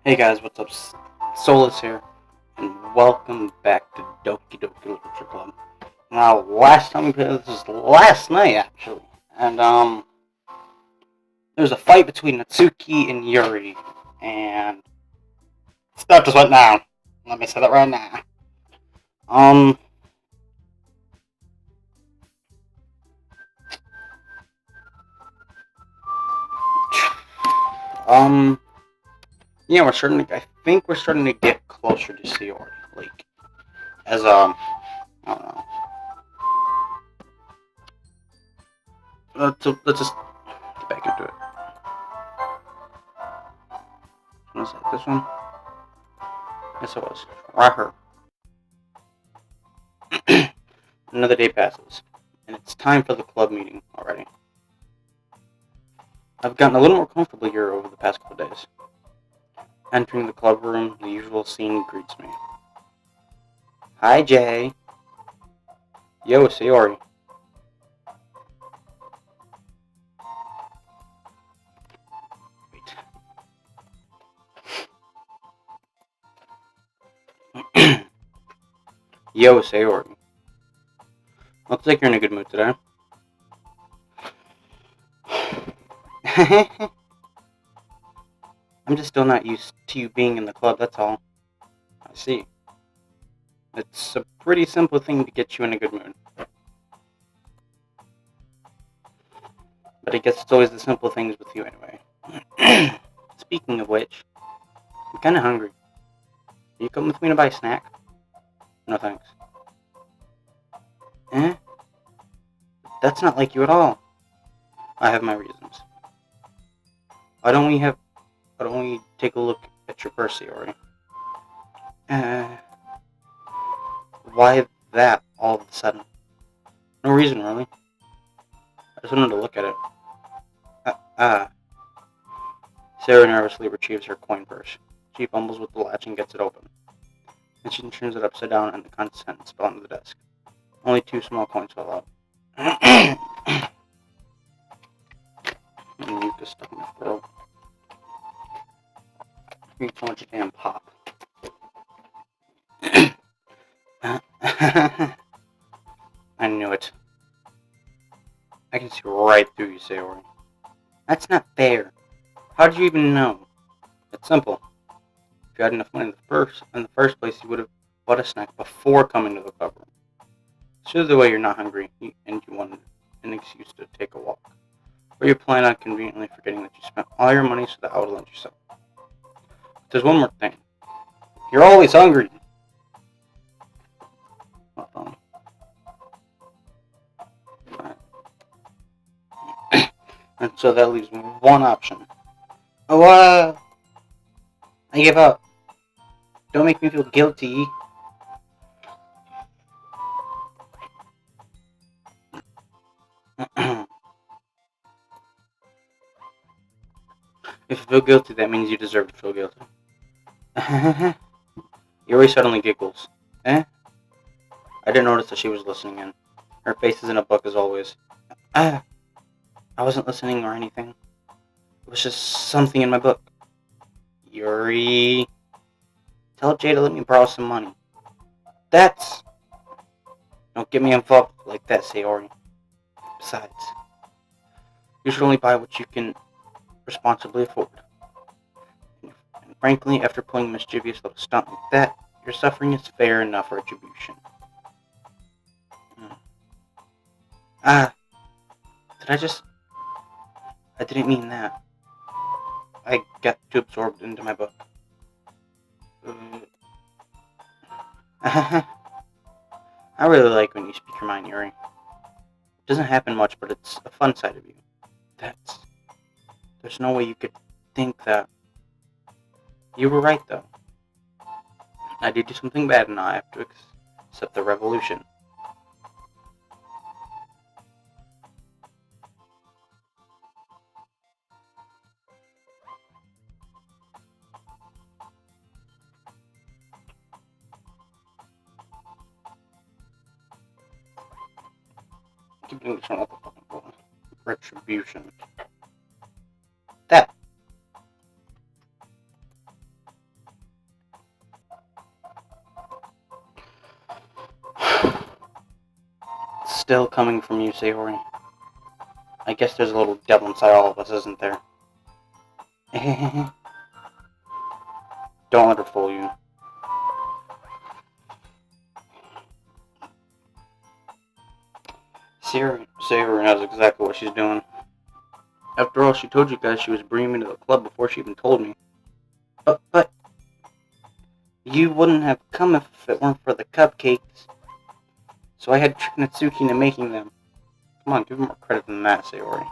Hey guys, what's up? Solus here, and welcome back to Doki Literature Club. Now, last time we played this was last night, actually, and there was a fight between Natsuki and Yuri, and stuff just went down. Let me say that right now. Um, um, yeah, I think we're starting to get closer to Sayori, like, as, I don't know. Let's just get back into it. Was that this one? Yes, it was. Right here. Another day passes, and it's time for the club meeting already. I've gotten a little more comfortable here over the past couple days. Entering the club room, the usual scene greets me. Hi, Jay. Yo, Sayori. Wait. Yo, Sayori. Looks like you're in a good mood today. I'm just still not used to you being in the club, that's all. I see. It's a pretty simple thing to get you in a good mood. But I guess it's always the simple things with you anyway. Speaking of which, I'm kinda hungry. Can you come with me to buy a snack? No thanks. Eh? That's not like you at all. I have my reasons. Why don't we take a look at your purse, Sayori? Why that all of a sudden? No reason, really. I just wanted to look at it. Sarah nervously retrieves her coin purse. She fumbles with the latch and gets it open. Then she turns it upside down and the contents fall onto the desk. Only 2 small coins fell out. And Yuka stuck in my throat. I eat so much damn pop. I knew it. I can see right through you, Sayori. That's not fair. How did you even know? It's simple. If you had enough money in the first place, you would have bought a snack before coming to the club room. It's just the way you're not hungry and you wanted an excuse to take a walk. Or you plan on conveniently forgetting that you spent all your money so that I would lend you some. But there's one more thing. You're always hungry. Uh-oh. And so that leaves one option. Oh, I give up. Don't make me feel guilty. If you feel guilty, that means you deserve to feel guilty. Yuri suddenly giggles. Eh? I didn't notice that she was listening in. Her face is in a book as always. I wasn't listening or anything. It was just something in my book. Yuri. Tell Jay to let me borrow some money. Don't get me involved like that, Sayori. Besides, you should only buy what you can responsibly afford. And frankly, after pulling a mischievous little stunt like that, your suffering is fair enough retribution. I didn't mean that. I got too absorbed into my book. I really like when you speak your mind, Yuri. It doesn't happen much, but it's a fun side of you. There's no way you could think that. You were right, though. I did do something bad, and now I have to accept the revolution. Keep doing this one at the fucking phone. Retribution. That. still coming from you, Sayori. I guess there's a little devil inside all of us, isn't there? Don't let her fool you. Sayori knows exactly what she's doing. After all, she told you guys she was bringing me to the club before she even told me. But you wouldn't have come if it weren't for the cupcakes. So I had tricked Natsuki into making them. Come on, give her more credit than that, Sayori.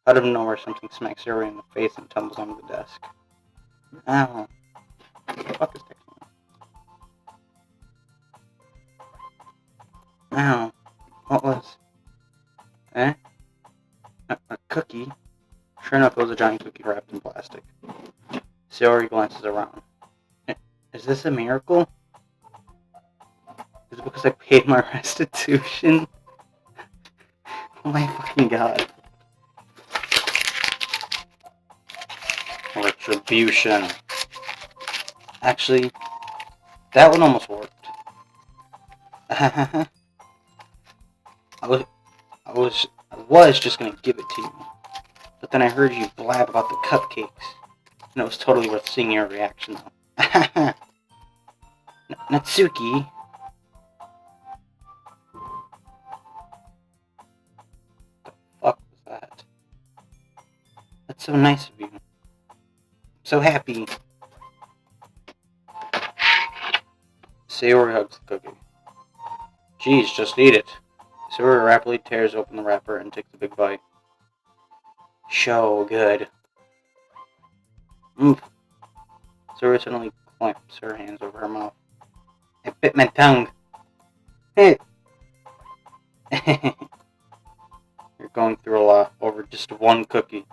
Out of nowhere, something smacks Sayori in the face and tumbles onto the desk. Ow. What the fuck is texting me? Ow. What was? A cookie? Sure enough, it was a giant cookie wrapped in plastic. Sayori glances around. Is this a miracle? Is it because I paid my restitution? Oh my fucking god. Retribution. Actually, that one almost worked. I was just gonna give it to you. But then I heard you blab about the cupcakes. And it was totally worth seeing your reaction, though. Natsuki. What the fuck was that? That's so nice of you. I'm so happy. Sayori hugs the cookie. Jeez, just eat it. Sayori rapidly tears open the wrapper and takes a big bite. So good. Sayori suddenly clamps her hands over her mouth. I bit my tongue. You're going through a lot over just one cookie.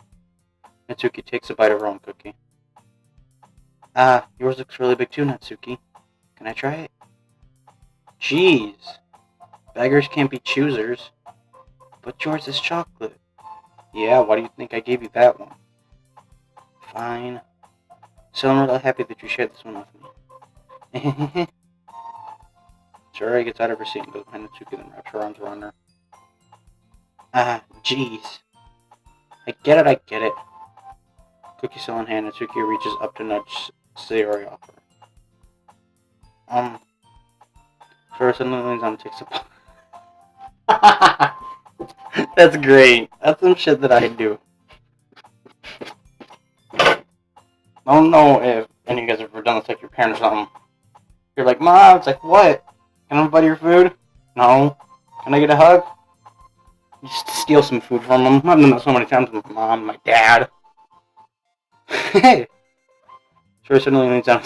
Natsuki takes a bite of her own cookie. Yours looks really big too, Natsuki. Can I try it? Jeez. Beggars can't be choosers. But yours is chocolate. Yeah, why do you think I gave you that one? Fine. So I'm really happy that you shared this one with me. Sayori gets out of her seat and goes behind Natsuki, then wraps her arms around her. Jeez. I get it. Cookie still in hand, Natsuki reaches up to nudge Sayori off her. Sayori suddenly leans on and takes a That's great. That's some shit that I do. I don't know if any of you guys have ever done this with your parents or something. You're like, Mom, it's like, what? Can I buy your food? No. Can I get a hug? You just steal some food from them. I've done that so many times with my mom, my dad. Hey! Sayori suddenly leans down.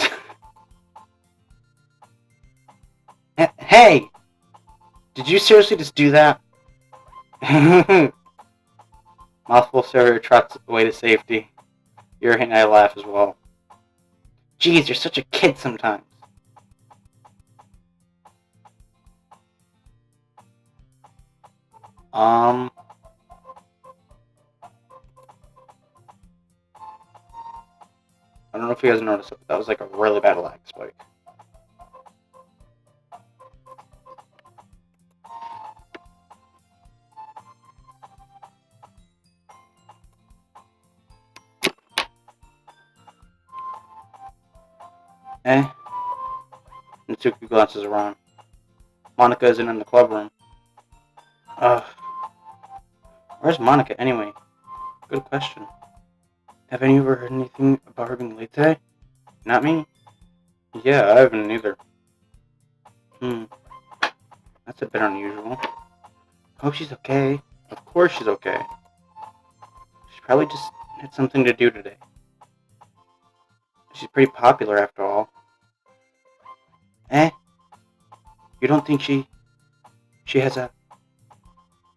Hey! Did you seriously just do that? Mouthful Sayori trots away to safety. Yuri and I laugh as well. Jeez, you're such a kid sometimes. I don't know if you guys noticed it, but that was like a really bad lag spike. Natsuki glances around. Monica isn't in the club room. Where's Monica anyway? Good question. Have any of you ever heard anything about her being late today? Not me? Yeah, I haven't either. That's a bit unusual. Hope she's okay. Of course she's okay. She probably just had something to do today. She's pretty popular after all. You don't think she has a...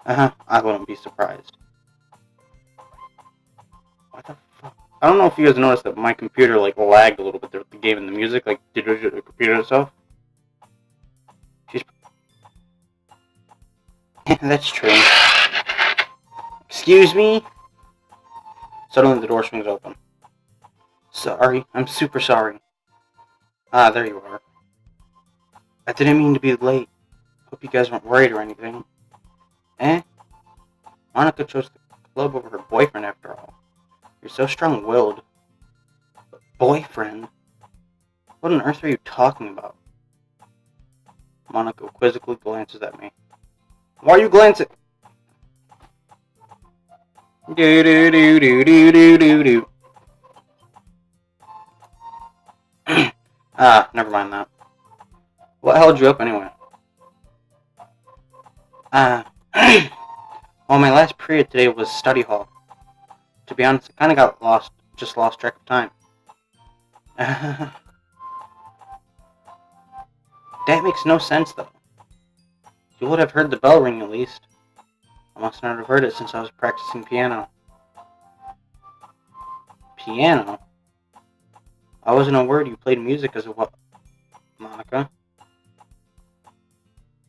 I wouldn't be surprised. What the fuck? I don't know if you guys noticed that my computer, like, lagged a little bit with the game and the music, like, did the computer itself? That's true. Excuse me? Suddenly the door swings open. Sorry. I'm super sorry. Ah, there you are. I didn't mean to be late. Hope you guys weren't worried or anything. Eh? Monica chose the club over her boyfriend after all. You're so strong-willed. Boyfriend? What on earth are you talking about? Monica quizzically glances at me. Why are you glancing? Do do do do do do do do. Never mind that. What held you up anyway? Well, my last period today was study hall. To be honest, I kind of got lost, just lost track of time. That makes no sense, though. You would have heard the bell ring at least. I must not have heard it since I was practicing piano. Piano? I wasn't aware you played music as well, Monica.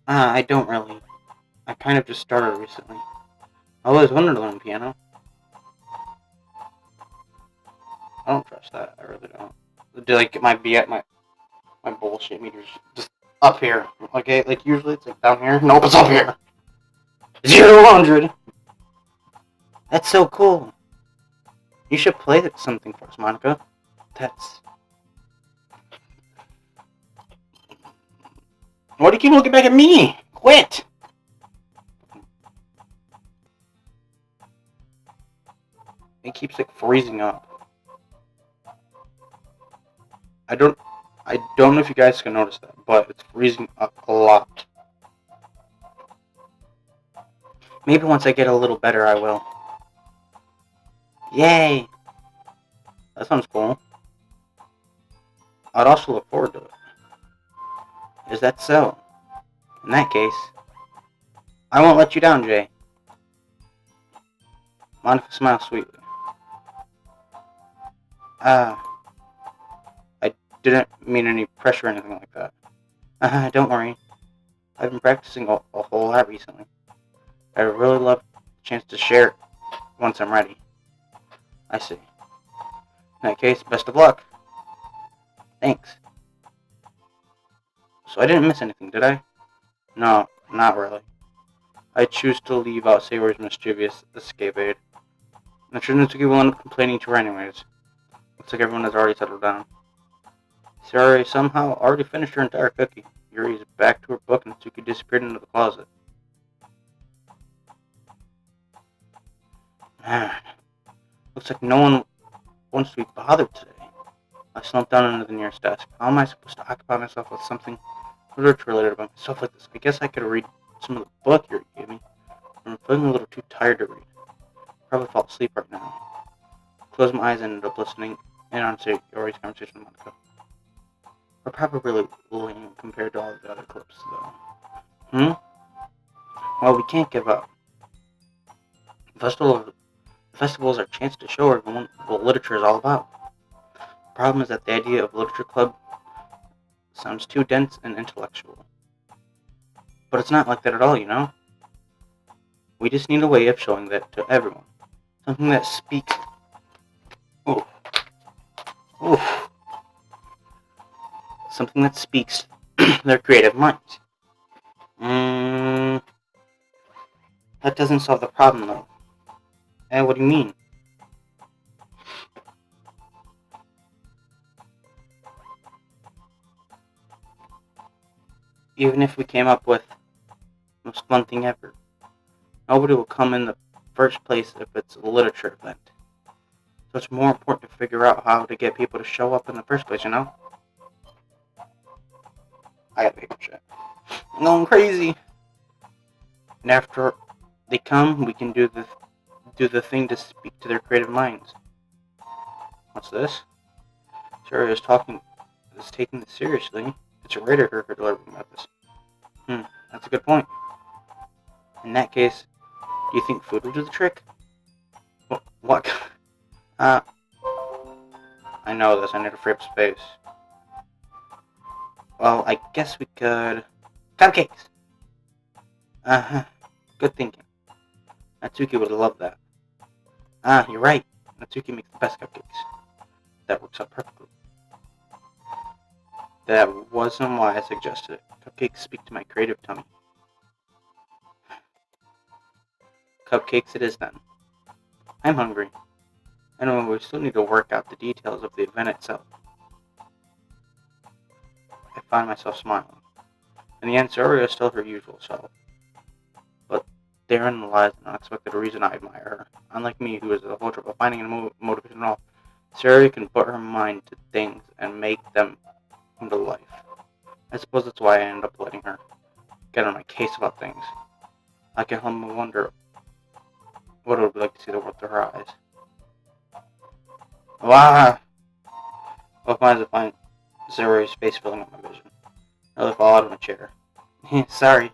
I don't really. I kind of just started recently. I always wanted to learn piano. I don't trust that. I really don't. Like my bullshit meter's just up here. Okay, like usually it's like down here. Nope, it's up here. 0 to 100. That's so cool. You should play something for us, Monica. That's. Why do you keep looking back at me? Quit. It keeps like freezing up. I don't know if you guys can notice that, but it's freezing up a lot. Maybe once I get a little better, I will. Yay! That sounds cool. I'd also look forward to it. Is that so? In that case, I won't let you down, Jay. Monica smiles sweetly. I didn't mean any pressure or anything like that. Don't worry. I've been practicing a whole lot recently. I'd really love the chance to share it once I'm ready. I see. In that case, best of luck. Thanks. So I didn't miss anything, did I? No, not really. I choose to leave out Sayori's mischievous escapade. I'm sure Natsuki will end up complaining to her anyways. Looks like everyone has already settled down. Sayori somehow already finished her entire cookie. Yuri is back to her book and Natsuki disappeared into the closet. Man, looks like no one wants to be bothered today. I slumped down into the nearest desk. How am I supposed to occupy myself with something literature-related about myself like this? I guess I could read some of the book Yuri gave me. I'm feeling a little too tired to read. Probably fall asleep right now. Closed my eyes and ended up listening in on Sayori's conversation with Monica. We're probably really lame compared to all the other clips, though. Well, we can't give up. The festival is our chance to show everyone what literature is all about. The problem is that the idea of literature club sounds too dense and intellectual. But it's not like that at all, you know? We just need a way of showing that to everyone. Something that speaks... Oof. Something that speaks their creative minds. That doesn't solve the problem, though. What do you mean? Even if we came up with the most fun thing ever, nobody will come in the first place if it's a literature event. So it's more important to figure out how to get people to show up in the first place, you know? I got paper shit. I'm going crazy. And after they come, we can do the thing to speak to their creative minds. What's this? Sarah is taking this seriously. It's a rare her delivering about this. That's a good point. In that case, do you think food will do the trick? What? I know this. I need to free up space. Well, I guess we could... Cupcakes! Good thinking. Natsuki would love that. You're right. Natsuki makes the best cupcakes. That works out perfectly. That wasn't why I suggested it. Cupcakes speak to my creative tummy. Cupcakes it is then. I'm hungry. I know we still need to work out the details of the event itself. I find myself smiling. In the end, Saria is still her usual self. But therein lies an unexpected reason I admire her. Unlike me, who is the whole trouble finding a motivation at all, Saria can put her mind to things and make them come to life. I suppose that's why I end up letting her get on my case about things. I can help me wonder what it would be like to see the world through her eyes. Wow! Both minds I find Zuri's face filling up my vision. I fall out of my chair. Sorry.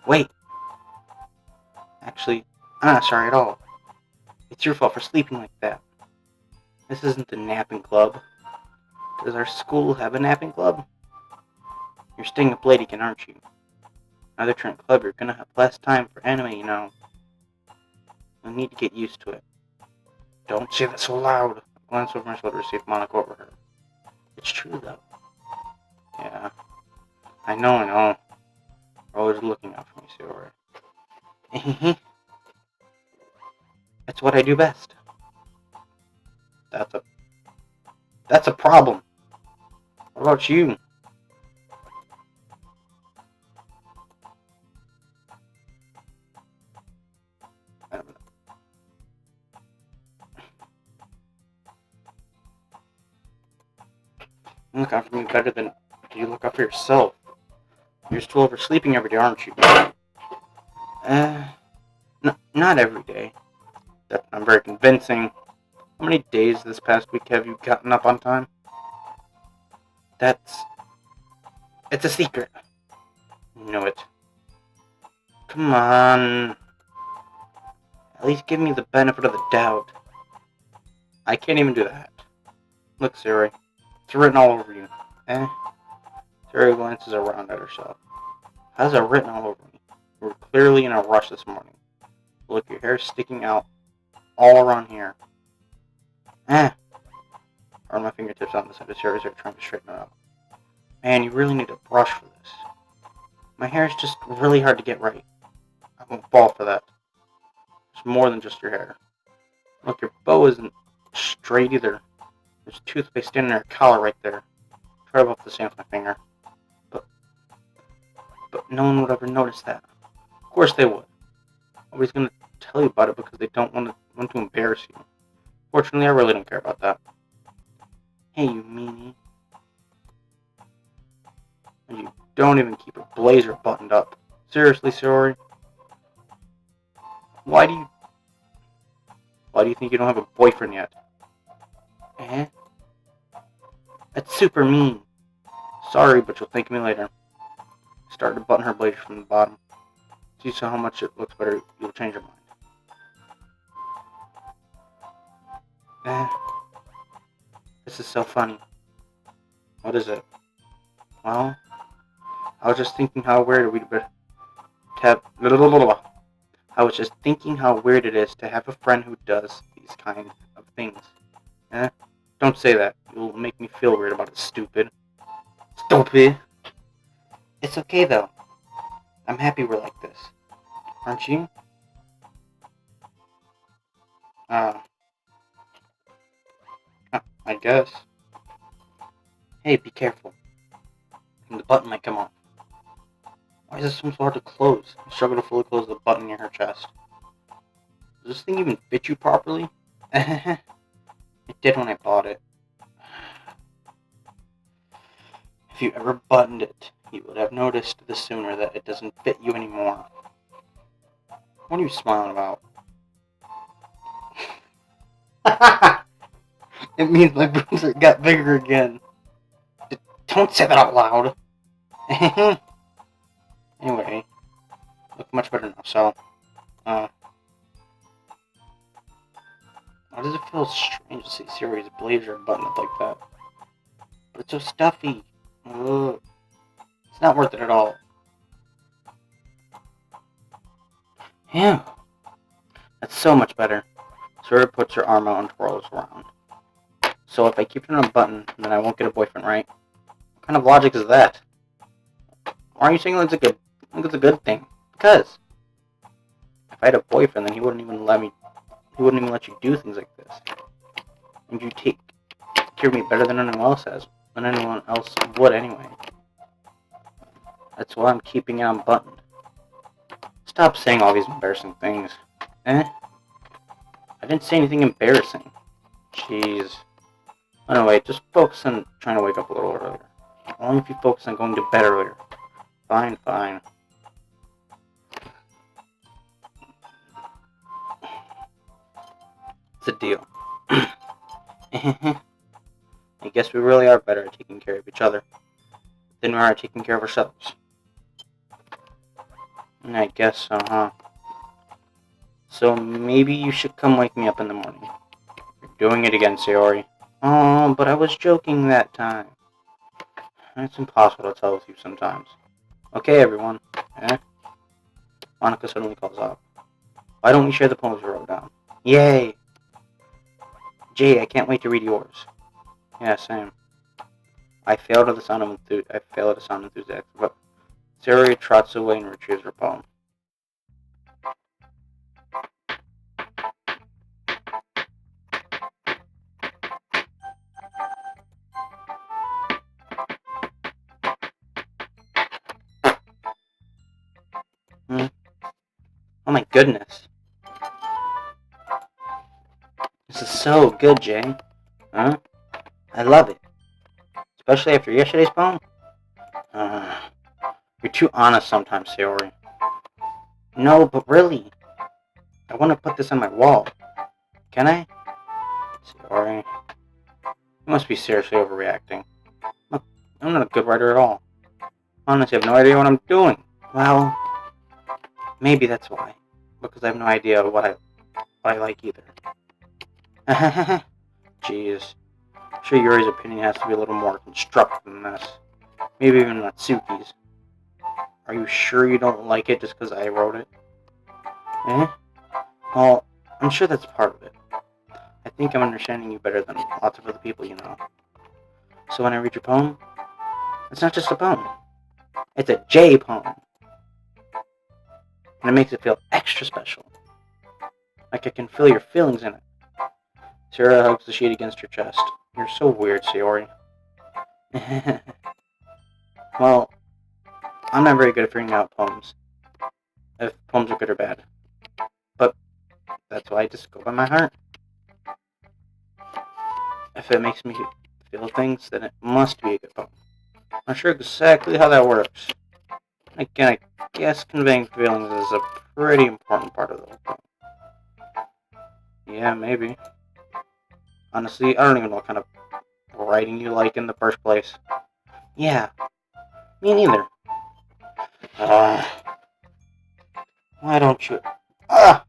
Wait. Actually, I'm not sorry at all. It's your fault for sleeping like that. This isn't the napping club. Does our school have a napping club? You're staying up late again, aren't you? Now that you're in club, you're gonna have less time for anime, you know. You'll need to get used to it. Don't say that so loud. I glanced over my shoulder to see if Monica overheard. It's true, though. Yeah. I know. We're always looking out for me, Sayori. That's what I do best. That's a problem. What about you? I don't know. You look out for me better than you look out for yourself. You're still oversleeping every day, aren't you? Not every day. That's not very convincing. How many days this past week have you gotten up on time? It's a secret. You know it. Come on. At least give me the benefit of the doubt. I can't even do that. Look, Siri. It's written all over you. Siri glances around at herself. How's it written all over me? You were clearly in a rush this morning. Look, your hair's sticking out all around here. I run my fingertips on the side of Siri's hair, trying to straighten it out. Man, you really need a brush for this. My hair's just really hard to get right. I won't fall for that. It's more than just your hair. Look, your bow isn't straight either. There's toothpaste standing in her collar right there. Try to rub the sand with my finger. But no one would ever notice that. Of course they would. Nobody's gonna tell you about it because they don't want to embarrass you. Fortunately, I really don't care about that. Hey, you meanie. And you don't even keep a blazer buttoned up. Seriously, sorry. Why do you think you don't have a boyfriend yet? That's super mean. Sorry, but you'll thank me later. Started to button her blazer from the bottom. See how much it looks better, you'll change your mind. This is so funny. What is it? Well, I was just thinking how weird it would be to have. I was just thinking how weird it is to have a friend who does these kind of things. Don't say that. You'll make me feel weird about it, stupid. Stupid. It's okay though. I'm happy we're like this. Aren't you? I guess. Hey, be careful. The button might come off. Why is this so hard to close? I struggle to fully close the button near her chest. Does this thing even fit you properly? It did when I bought it. If you ever buttoned it, you would have noticed the sooner that it doesn't fit you anymore. What are you smiling about? It means my boobs got bigger again. Don't say that out loud. Anyway, look much better now, so, why does it feel strange to see Siri's blazer buttoned up like that? But it's so stuffy. Ugh. It's not worth it at all. Yeah. That's so much better. Siri puts her arm out and twirls around. So if I keep it on a button, then I won't get a boyfriend, right? What kind of logic is that? Why are you saying it's a good thing? Because if I had a boyfriend, then he wouldn't even let you do things like this. And you take care of me better than anyone else would anyway. That's why I'm keeping it unbuttoned. Stop saying all these embarrassing things. Eh? I didn't say anything embarrassing. Jeez. Anyway, just focus on trying to wake up a little earlier. Only if you focus on going to bed earlier. Fine, fine. It's a deal. I guess we really are better at taking care of each other than we are at taking care of ourselves. I guess so, huh? So maybe you should come wake me up in the morning. You're doing it again, Sayori. Oh, but I was joking that time. It's impossible to tell with you sometimes. Okay, everyone. Eh? Monica suddenly calls out. Why don't we share the poems we wrote down? Yay! Jay, I can't wait to read yours. Yeah, same. I fail at the sound enthusiastic, but Sayori trots away and retrieves her poem. Hmm? Oh my goodness. This is so good, Jay. Huh? I love it. Especially after yesterday's poem. You're too honest sometimes, Sayori. No, but really. I want to put this on my wall. Can I? Sayori. You must be seriously overreacting. Look, I'm not a good writer at all. Honestly, I have no idea what I'm doing. Well, maybe that's why. Because I have no idea what I like either. Jeez. I'm sure Yuri's opinion has to be a little more constructive than this. Maybe even Natsuki's. Are you sure you don't like it just because I wrote it? Eh? Well, I'm sure that's part of it. I think I'm understanding you better than lots of other people you know. So when I read your poem, it's not just a poem. It's a J poem. And it makes it feel extra special. Like I can feel your feelings in it. Sarah hugs the sheet against her chest. You're so weird, Sayori. Well, I'm not very good at figuring out poems. If poems are good or bad. But that's why I just go by my heart. If it makes me feel things, then it must be a good poem. I'm not sure exactly how that works. Again, I guess conveying feelings is a pretty important part of the whole poem. Yeah, maybe. Honestly, I don't even know what kind of writing you like in the first place. Yeah, me neither. Why don't you... why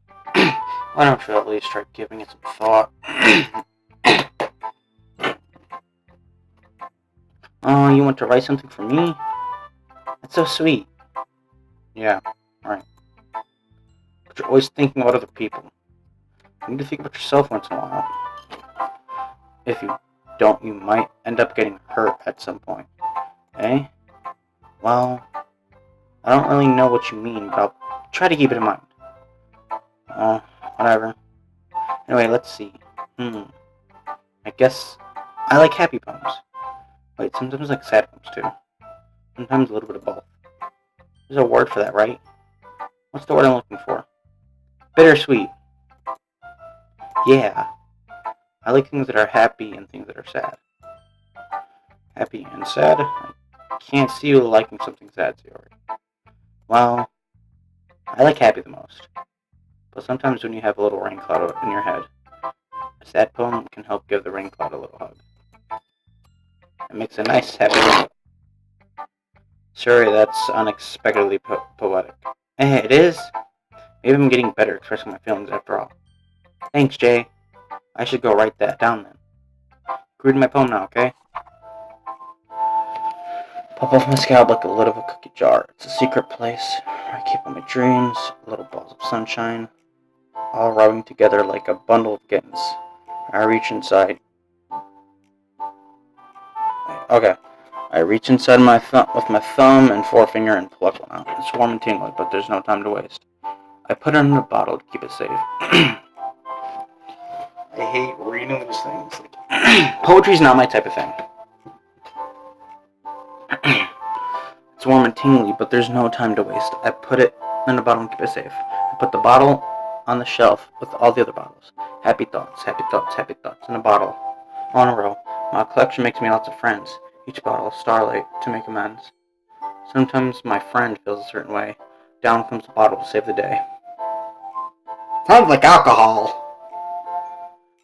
don't you at least try giving it some thought? Oh, you want to write something for me? That's so sweet. Yeah, right. But you're always thinking about other people. You need to think about yourself once in a while. If you don't, you might end up getting hurt at some point. Eh? Well, I don't really know what you mean, but I'll try to keep it in mind. Whatever. Anyway, let's see. I guess I like happy poems. Wait, sometimes I like sad poems too. Sometimes a little bit of both. There's a word for that, right? What's the word I'm looking for? Bittersweet. Yeah. I like things that are happy and things that are sad. Happy and sad? I can't see you liking something sad, Sayori. Well, I like happy the most. But sometimes when you have a little rain cloud in your head, a sad poem can help give the rain cloud a little hug. It makes a nice happy poem. Sorry, that's unexpectedly poetic. Hey, it is? Maybe I'm getting better at expressing my feelings after all. Thanks, Jay. I should go write that down then. Read my poem now, okay? Pop off my scalp like a lid of a cookie jar. It's a secret place where I keep all my dreams, little balls of sunshine, all rubbing together like a bundle of kittens. I reach inside. Okay. I reach inside my thumb with my thumb and forefinger and pluck one out. It's warm and tingly, but there's no time to waste. I put it in a bottle to keep it safe. I hate reading these things. Poetry's not my type of thing. It's warm and tingly, but there's no time to waste. I put it in a bottle and keep it safe. I put the bottle on the shelf with all the other bottles. Happy thoughts, happy thoughts, happy thoughts in a bottle. All in a row. My collection makes me lots of friends. Each bottle is starlight to make amends. Sometimes my friend feels a certain way. Down comes the bottle to save the day. Sounds like alcohol.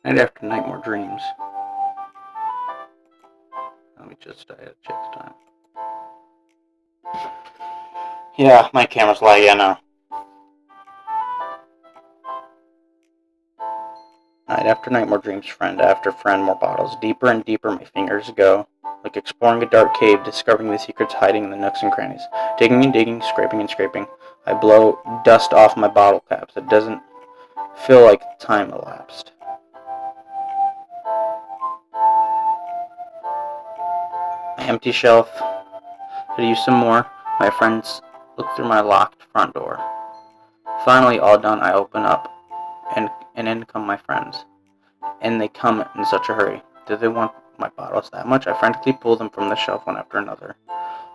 Night after night, more dreams. Let me just check the time. Yeah, my camera's laggy, I know. Night after night, more dreams, friend after friend, more bottles. Deeper and deeper my fingers go, like exploring a dark cave, discovering the secrets hiding in the nooks and crannies. Digging and digging, scraping and scraping. I blow dust off my bottle caps. It doesn't feel like time elapsed. Empty shelf. Could use some more. My friends look through my locked front door. Finally, all done, I open up, and in come my friends. And they come in such a hurry. Do they want my bottles that much? I frantically pull them from the shelf one after another,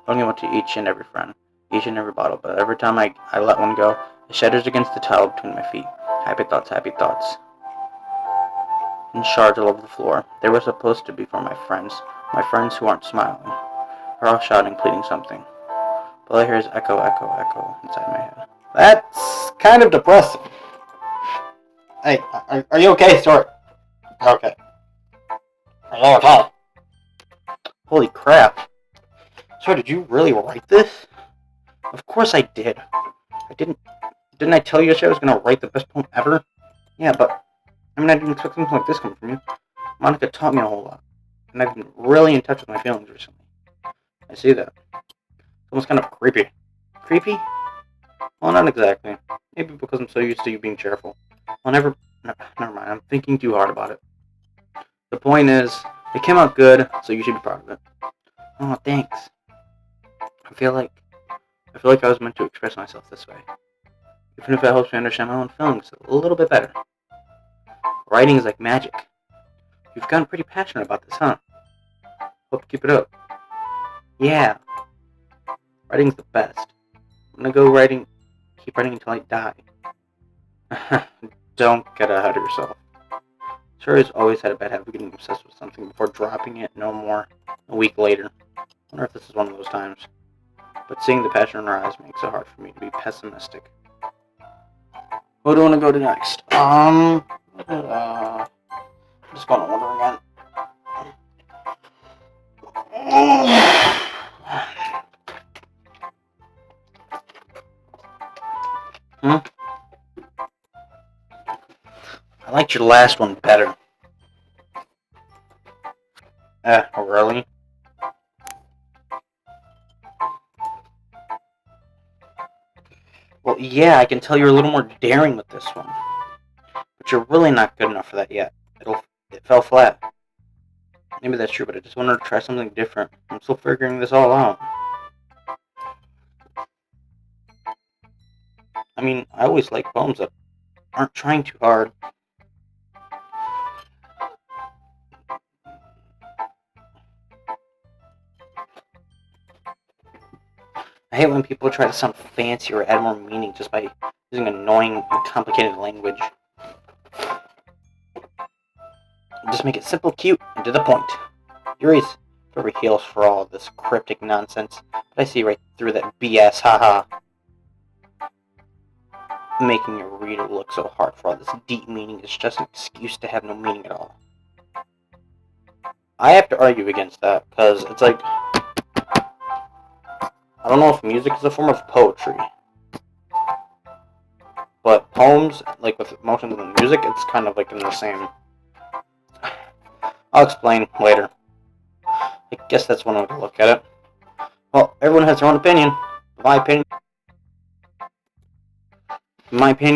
holding on to each and every friend, each and every bottle. But every time I let one go, it shatters against the tile between my feet. Happy thoughts, in shards all over the floor. They were supposed to be for my friends who aren't smiling. They're all shouting, pleading something. But all I hear is echo, echo, echo inside my head. That's kind of depressing. Hey, are you okay? Sorry. Okay. Okay. Holy crap. So did you really write this? Of course I did. Didn't I tell you yesterday I was gonna write the best poem ever? Yeah, but I didn't expect something like this coming from you. Monica taught me a whole lot, and I've been really in touch with my feelings recently. I see that. It's almost kind of creepy. Creepy? Well, not exactly. Maybe because I'm so used to you being cheerful. Never mind. I'm thinking too hard about it. The point is, it came out good, so you should be proud of it. Oh, thanks. I feel like I was meant to express myself this way. Even if it helps me understand my own feelings a little bit better. Writing is like magic. You've gotten pretty passionate about this, huh? Hope to keep it up. Yeah. Writing's the best. I'm gonna keep writing until I die. Don't get ahead of yourself. Sherry's always had a bad habit of getting obsessed with something before dropping it no more a week later. I wonder if this is one of those times. But seeing the passion in her eyes makes it hard for me to be pessimistic. Who do I want to go to next? Just going to order again. I liked your last one better. Really? Well, yeah, I can tell you're a little more daring with this one. But you're really not good enough for that yet. It fell flat. Maybe that's true, but I just wanted to try something different. I'm still figuring this all out. I always like poems that aren't trying too hard. I hate when people try to sound fancy or add more meaning just by using annoying and complicated language. Just make it simple, cute, and to the point. Yuri's forever heals for all of this cryptic nonsense, but I see right through that BS, haha. Making a reader look so hard for all this deep meaning is just an excuse to have no meaning at all. I have to argue against that, because it's like, I don't know if music is a form of poetry, but poems, like with emotions and music, it's kind of like in the same. I'll explain later. I guess that's one way to look at it. Well, everyone has their own opinion. My opinion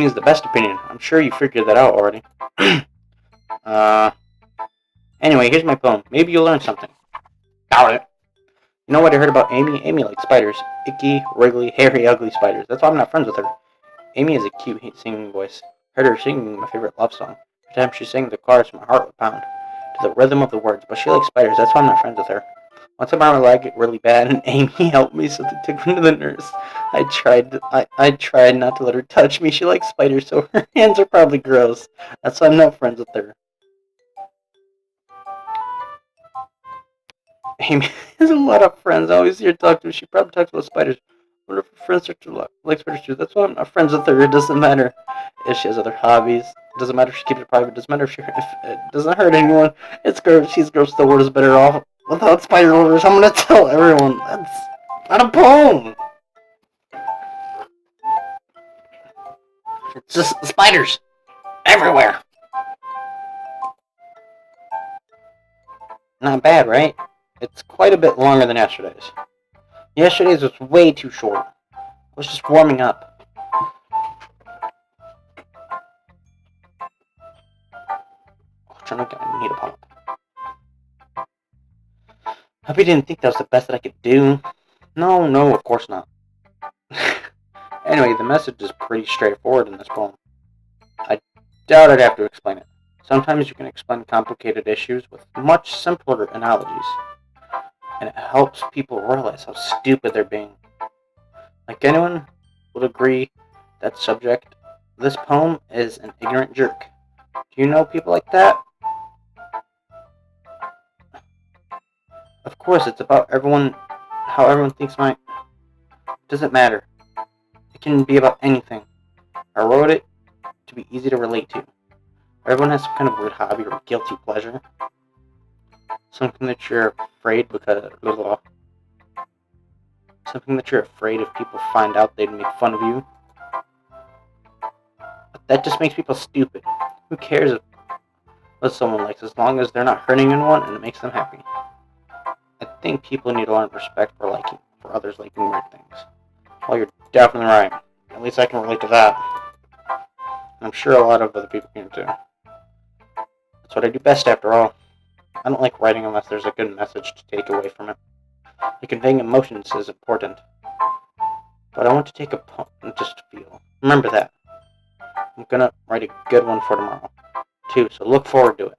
is the best opinion. I'm sure you figured that out already. Anyway, here's my poem. Maybe you'll learn something. Doubt it. You know what I heard about Amy? Amy likes spiders. Icky, wriggly, hairy, ugly spiders. That's why I'm not friends with her. Amy has a cute singing voice. Heard her singing my favorite love song. Every time she sang the chorus, my heart would pound to the rhythm of the words. But she likes spiders. That's why I'm not friends with her. One time my leg got really bad, and Amy helped me, so they took me to the nurse. I tried not to let her touch me. She likes spiders, so her hands are probably gross. That's why I'm not friends with her. Amy has a lot of friends. I always hear her talk to her. She probably talks about spiders. I wonder if her friends are too like spiders too. That's why I'm not friends with her. It doesn't matter if she has other hobbies. It doesn't matter if she keeps it private. It doesn't matter if it doesn't hurt anyone. It's gross. She's gross. The world is better off without spider lovers. I'm gonna tell everyone. That's not a poem. It's just spiders everywhere. Not bad, right? It's quite a bit longer than yesterday's. Yesterday's was way too short. I was just warming up. I need a pop. Hope you didn't think that was the best that I could do. No, of course not. Anyway, the message is pretty straightforward in this poem. I doubt I'd have to explain it. Sometimes you can explain complicated issues with much simpler analogies, and it helps people realize how stupid they're being. Like anyone would agree that subject, this poem is an ignorant jerk. Do you know people like that? Of course, it's about how everyone thinks mine. Doesn't matter. It can be about anything. I wrote it to be easy to relate to. Everyone has some kind of weird hobby or guilty pleasure. Something that you're afraid something that you're afraid if people find out they'd make fun of you. But that just makes people stupid. Who cares what someone likes as long as they're not hurting anyone and it makes them happy? I think people need to learn respect for others liking weird things. Well, you're definitely right. At least I can relate to that. I'm sure a lot of other people can too. That's what I do best after all. I don't like writing unless there's a good message to take away from it. Like conveying emotions is important. But I want to take a poem just to feel. Remember that. I'm gonna write a good one for tomorrow, too, so look forward to it.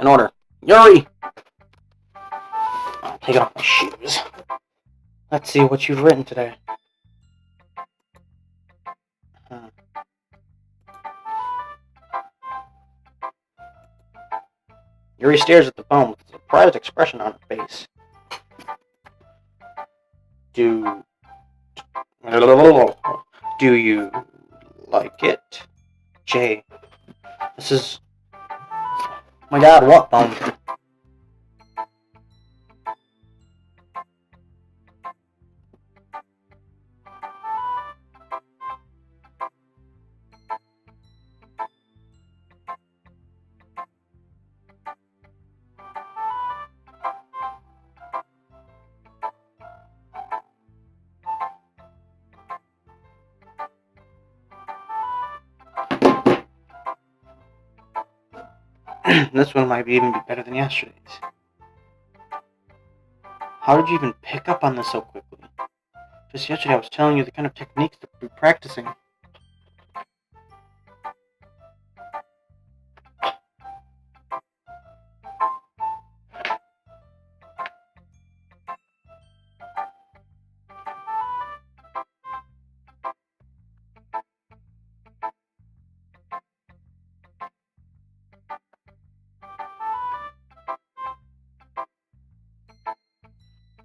In order. Yuri! I'll take off my shoes. Let's see what you've written today. Yuri stares at the poem with a surprised expression on her face. Do you like it? Jay. This is... My god, what poem? This one might even be better than yesterday's. How did you even pick up on this so quickly? Just yesterday I was telling you the kind of techniques to be practicing.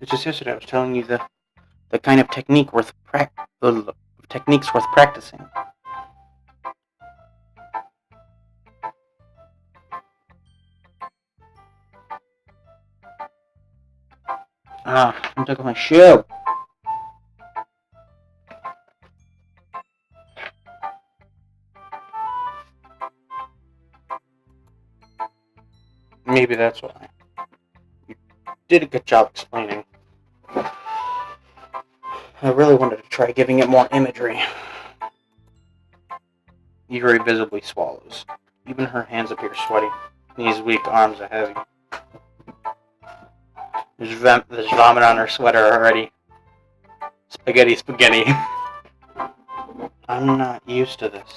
It's just yesterday I was telling you the kind of techniques worth practicing. I took off my shoe. Maybe that's why. You did a good job explaining. I really wanted to try giving it more imagery. Yuri visibly swallows. Even her hands appear sweaty. These weak arms are heavy. There's vomit on her sweater already. Spaghetti, spaghetti. I'm not used to this.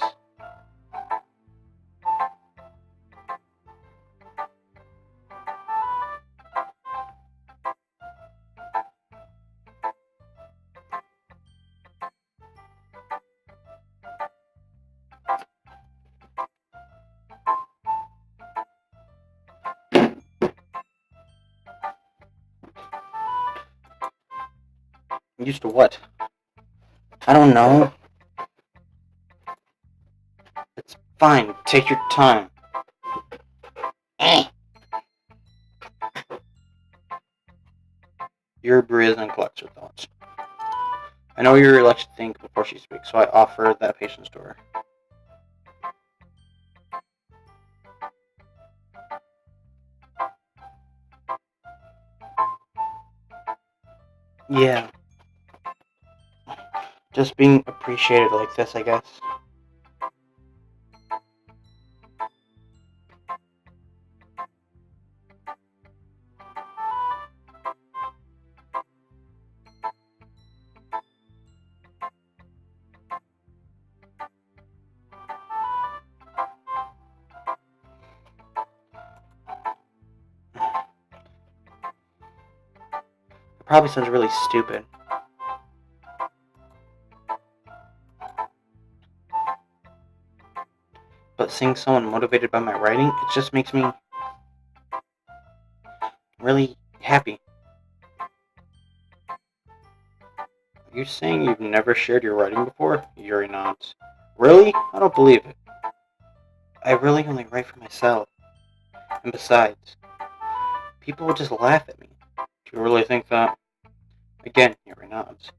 Used to what? I don't know. It's fine. Take your time. Your breathes and collects her thoughts. I know you're likes to think before she speaks, so I offer that patience to her. Yeah. Just being appreciated like this, I guess. It probably sounds really stupid. But seeing someone motivated by my writing, it just makes me really happy. Are you saying you've never shared your writing before? Yuri nods. Really? I don't believe it. I really only write for myself. And besides, people would just laugh at me. Do you really think that? Again, Yuri nods.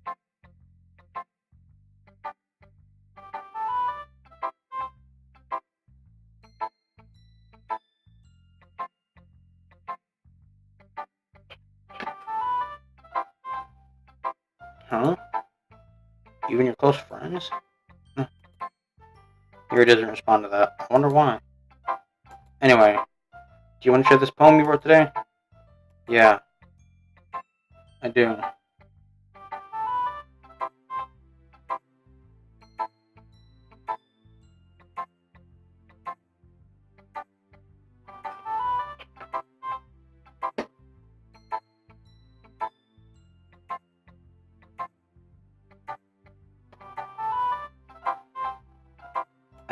Huh? Even your close friends? Yuri doesn't respond to that. I wonder why. Anyway, do you want to share this poem you wrote today? Yeah, I do.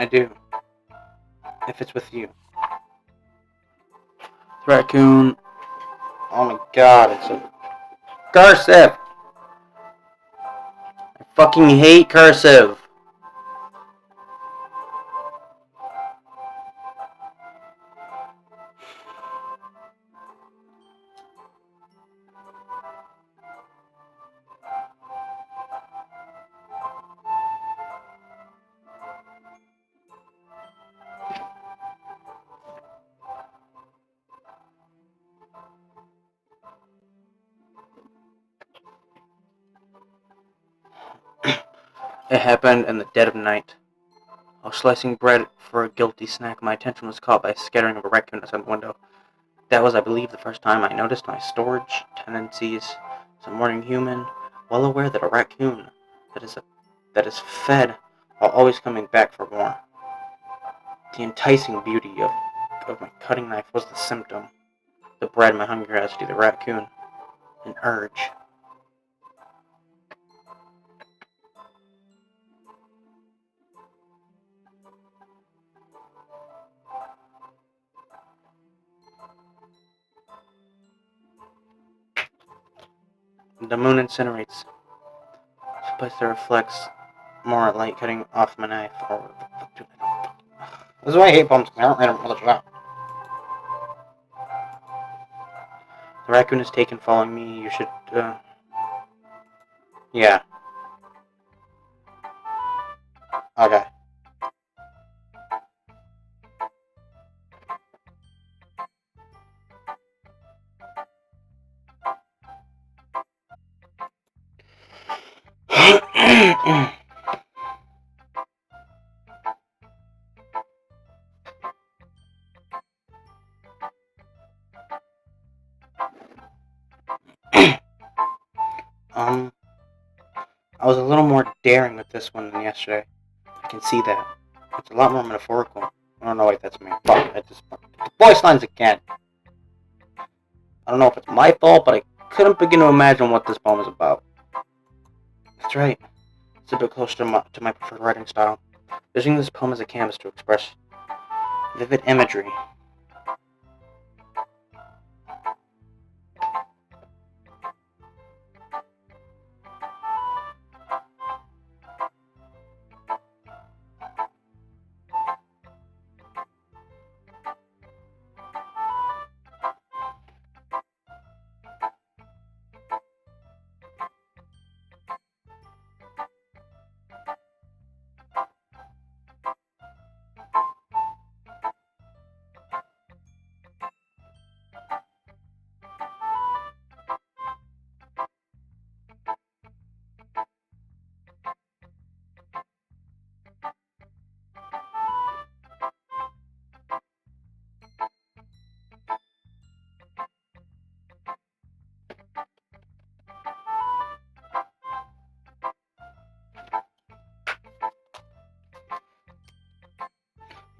I do. If it's with you. The raccoon. Oh my god, it's a cursive! I fucking hate cursive! It happened in the dead of night. I was slicing bread for a guilty snack. My attention was caught by a scattering of a raccoon outside the window. That was, I believe, the first time I noticed my storage tendencies as a morning human, well aware that a raccoon that is fed while always coming back for more. The enticing beauty of my cutting knife was the symptom. The bread, my hunger has to the raccoon. An urge. The moon incinerates. It's a place that reflects more light cutting off my knife. Or this is why I hate poems. I don't read them all the time. The raccoon is taken following me. You should, yeah. Okay. I was a little more daring with this one than yesterday. I can see that. It's a lot more metaphorical. I don't know why that's me. Fuck, I just... The voice lines again! I don't know if it's my fault, but I couldn't begin to imagine what this poem is about. That's right. It's a bit closer to my preferred writing style. Using this poem as a canvas to express vivid imagery.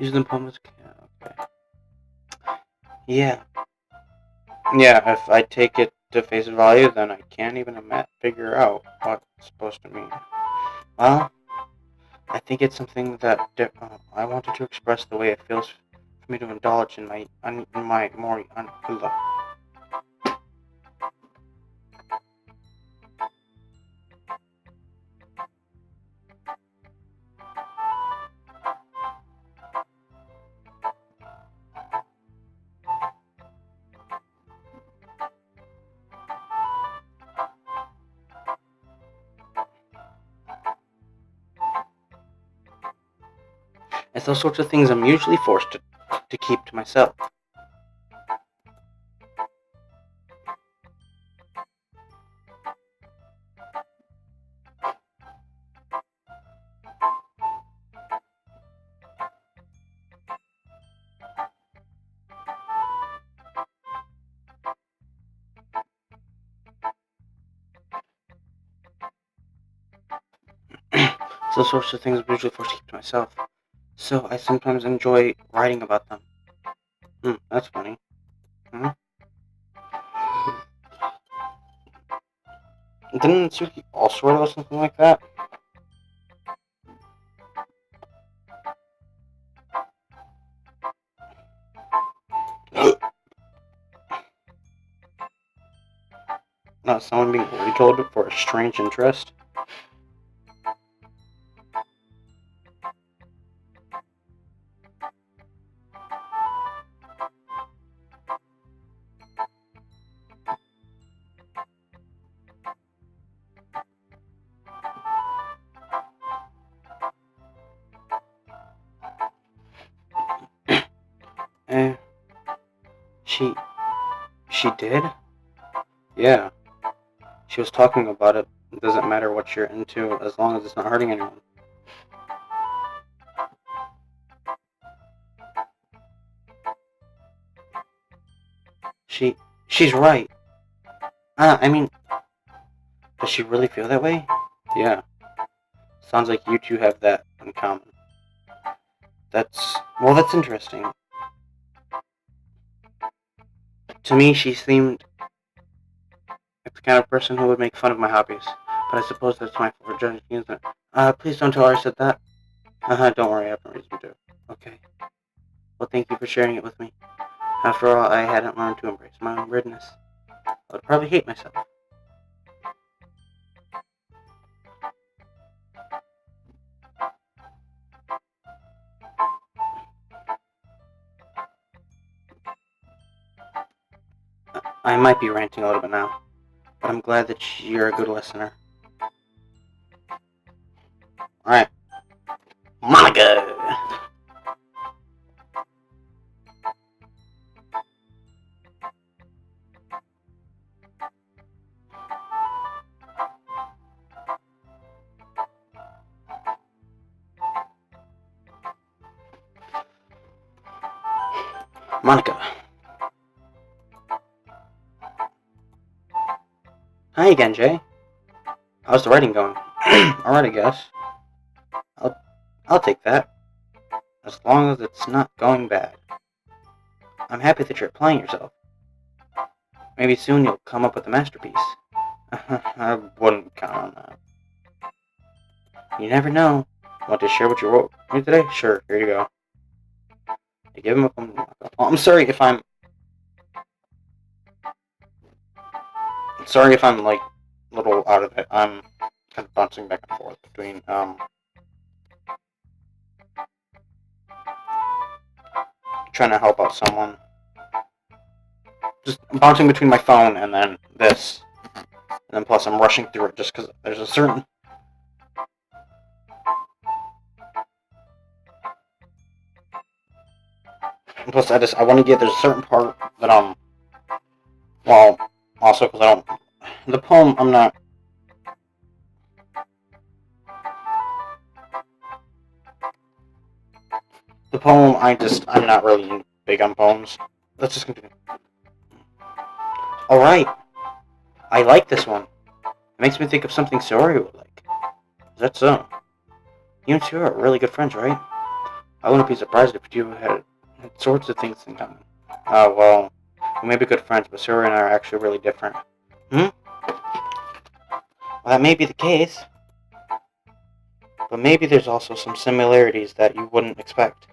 Using the poem as a... Okay. Yeah. Yeah, if I take it to face value, then I can't even figure out what it's supposed to mean. Well, I think it's something that I wanted to express the way it feels for me to indulge in my more It's those sorts of things I'm usually forced to keep to myself. It's those sorts of things I'm usually forced to keep to myself. So I sometimes enjoy writing about them. That's funny. Hmm? Didn't Suki also write about something like that? Not someone being retold for a strange interest? Eh, she... She did? Yeah. She was talking about it. It doesn't matter what you're into as long as it's not hurting anyone. She's right. I mean, does she really feel that way? Yeah. Sounds like you two have that in common. That's interesting. To me, she seemed like the kind of person who would make fun of my hobbies. But I suppose that's my fault for judging, isn't it? Please don't tell her I said that. Don't worry, I have no reason to. Okay. Well, thank you for sharing it with me. After all, I hadn't learned to embrace my own weirdness. I would probably hate myself. I might be ranting a little bit now, but I'm glad that you're a good listener. Alright. Monica! Monica. Hi again, Jay. How's the writing going? Alright, I guess. I'll take that, as long as it's not going bad. I'm happy that you're applying yourself. Maybe soon you'll come up with a masterpiece. I wouldn't count on that. You never know. Want to share what you wrote me today? Sure, here you go. I give him a phone. Oh, I'm sorry if I'm like a little out of it. I'm kind of bouncing back and forth between trying to help out someone. Just bouncing between my phone and then this. And then plus I'm rushing through it just because there's a certain... And plus I want to get, there's a certain part that well, also because I don't... The poem, I'm not... The poem, I'm not really big on poems. Let's just continue. Alright. I like this one. It makes me think of something Sori would like. Is that so? You and Sori are really good friends, right? I wouldn't be surprised if you had sorts of things in common. Well, we may be good friends, but Sori and I are actually really different. Hmm? Well, that may be the case. But maybe there's also some similarities that you wouldn't expect.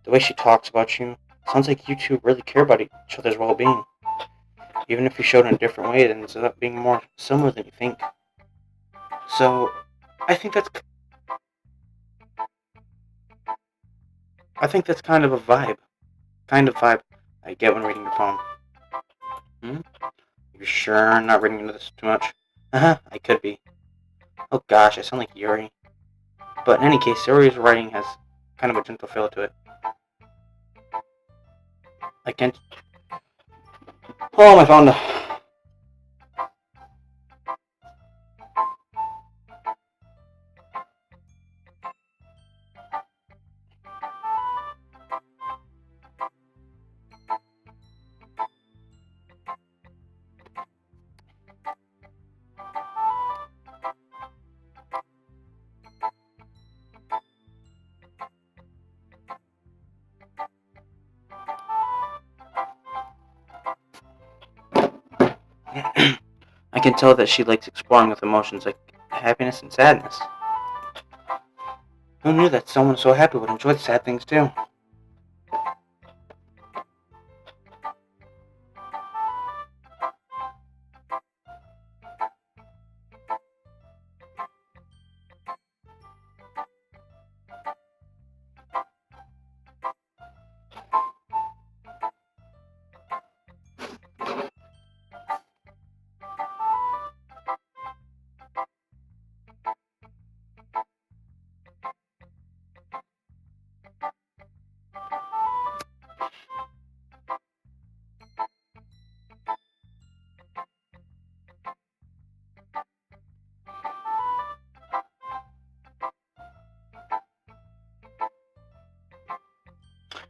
The way she talks about you sounds like you two really care about each other's well-being. Even if you showed in a different way, it ends up being more similar than you think. So, I think that's kind of a vibe. Kind of vibe I get when reading your poem. You sure I'm not reading into this too much? I could be. Oh gosh, I sound like Yuri. But in any case, Yuri's writing has kind of a gentle feel to it. I can't... Oh, my phone. I can tell that she likes exploring with emotions like happiness and sadness. Who knew that someone so happy would enjoy the sad things too?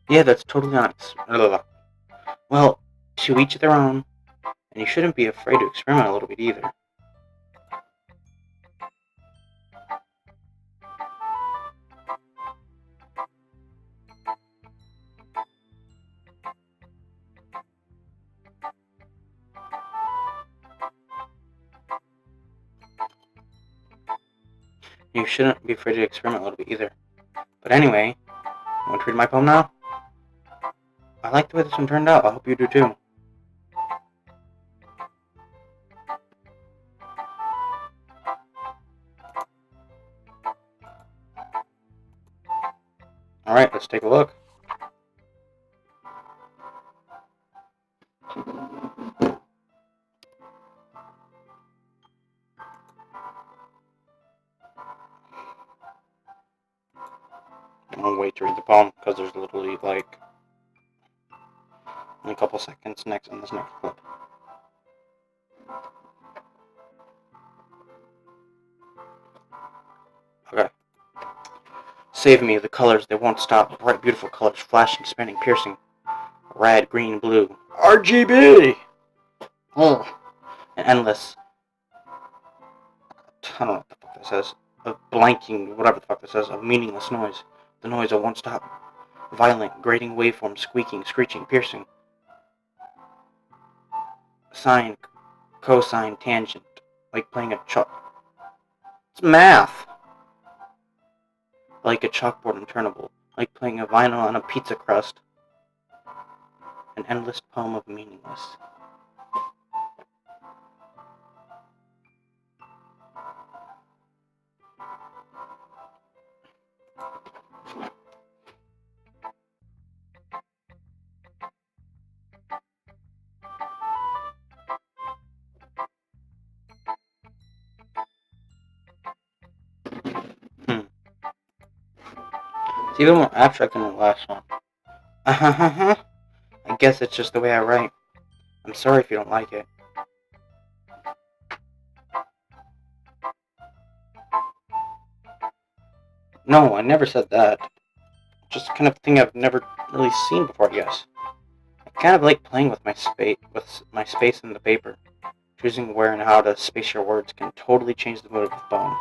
Yeah, that's totally honest. Well, to each their own, and you shouldn't be afraid to experiment a little bit either. You shouldn't be afraid to experiment a little bit either. But anyway, you want to read my poem now? I like the way this one turned out. I hope you do too. Alright, let's take a look. I'll wait to read the poem because there's literally like a couple seconds next in this next clip. Okay. Save me, the colors, they won't stop. Bright, beautiful colors, flashing, spinning, piercing. Red, green, blue. RGB! Oh. And endless. I don't know what the fuck that says. Of blanking, whatever the fuck that says, of meaningless noise. The noise that won't stop. Violent, grating waveform, squeaking, screeching, piercing. Sine, cosine, tangent. Like playing a chalk. It's math! Like a chalkboard unturnable. Like playing a vinyl on a pizza crust. An endless poem of meaningless. It's even more abstract than the last one. I guess it's just the way I write. I'm sorry if you don't like it. No, I never said that. Just the kind of thing I've never really seen before, I guess. I kind of like playing with my space in the paper. Choosing where and how to space your words can totally change the mood of the poem.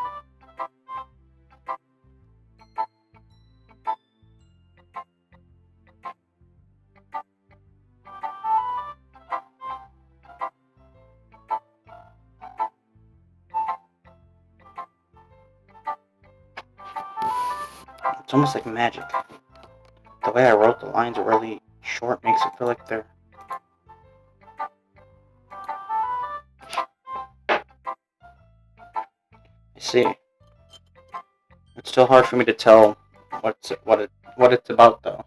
It's almost like magic. The way I wrote the lines really short makes it feel like they're... I see. It's still hard for me to tell what it's about, though.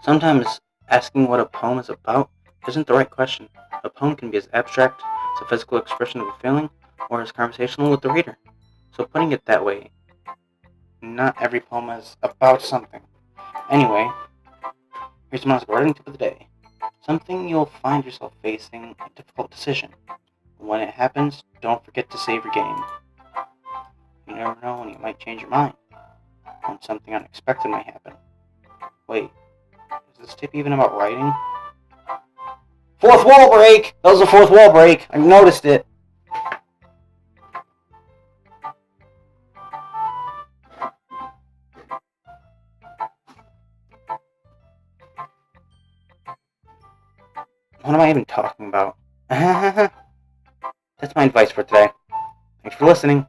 Sometimes asking what a poem is about isn't the right question. A poem can be as abstract as a physical expression of a feeling, or as conversational with the reader. So putting it that way, not every poem is about something. Anyway, here's my writing tip of the day. Something you'll find yourself facing a difficult decision. When it happens, don't forget to save your game. You never know when you might change your mind. When something unexpected might happen. Wait, is this tip even about writing? Fourth wall break! That was a fourth wall break. I noticed it. What am I even talking about? That's my advice for today. Thanks for listening.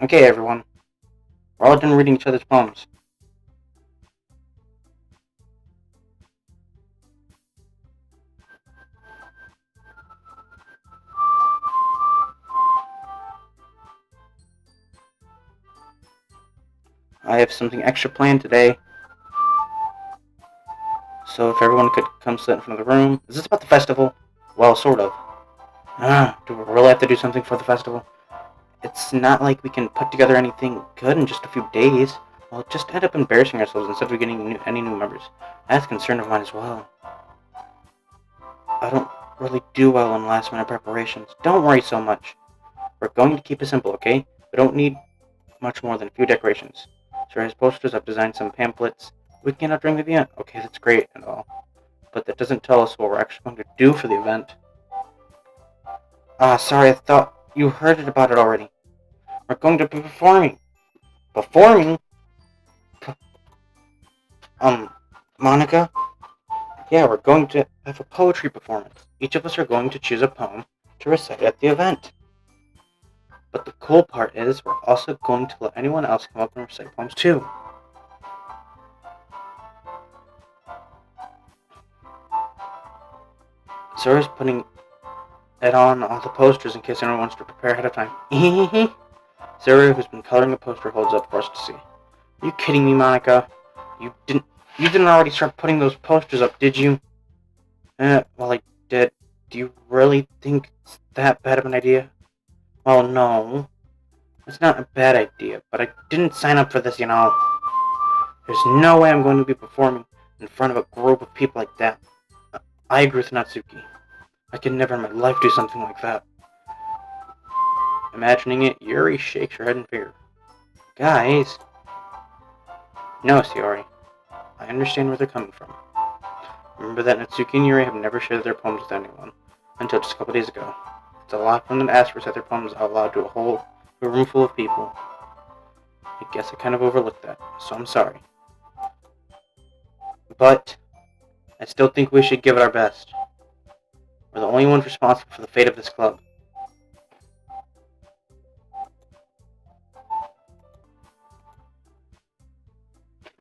Okay, everyone. We're all done reading each other's poems. I have something extra planned today. So if everyone could come sit in front of the room. Is this about the festival? Well, sort of. Do we really have to do something for the festival? It's not like we can put together anything good in just a few days. We'll just end up embarrassing ourselves instead of getting any new members. That's a concern of mine as well. I don't really do well in last-minute preparations. Don't worry so much. We're going to keep it simple, okay? We don't need much more than a few decorations. So as posters, I've designed some pamphlets. We can get out during the event. Okay, that's great and all. But that doesn't tell us what we're actually going to do for the event. Sorry, I thought you heard about it already. We're going to be performing. Performing? Monica? Yeah, we're going to have a poetry performance. Each of us are going to choose a poem to recite at the event. But the cool part is we're also going to let anyone else come up and recite poems too. Zara's putting it on all the posters in case anyone wants to prepare ahead of time. Zara, who's been coloring the poster, holds up for us to see. Are you kidding me, Monica? You didn't... You didn't already start putting those posters up, did you? Well, I did. Do you really think it's that bad of an idea? Well, no. It's not a bad idea, but I didn't sign up for this, you know. There's no way I'm going to be performing in front of a group of people like that. I agree with Natsuki. I could never in my life do something like that. Imagining it, Yuri shakes her head in fear. Guys. No, Sayori. I understand where they're coming from. Remember that Natsuki and Yuri have never shared their poems with anyone, until just a couple days ago. It's a lot for them to ask for their poems out loud to a room full of people. I guess I kind of overlooked that, so I'm sorry. But I still think we should give it our best. We're the only ones responsible for the fate of this club.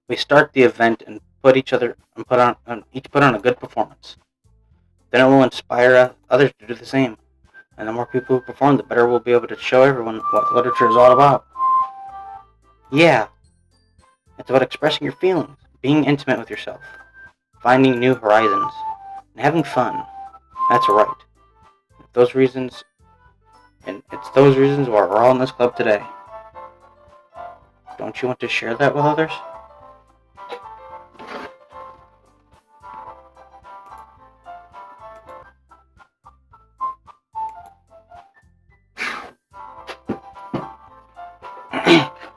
We start the event and each put on a good performance. Then it will inspire others to do the same. And the more people who perform, the better we'll be able to show everyone what literature is all about. Yeah, it's about expressing your feelings, being intimate with yourself, finding new horizons, and having fun. That's right. Those reasons, and it's those reasons why we're all in this club today. Don't you want to share that with others?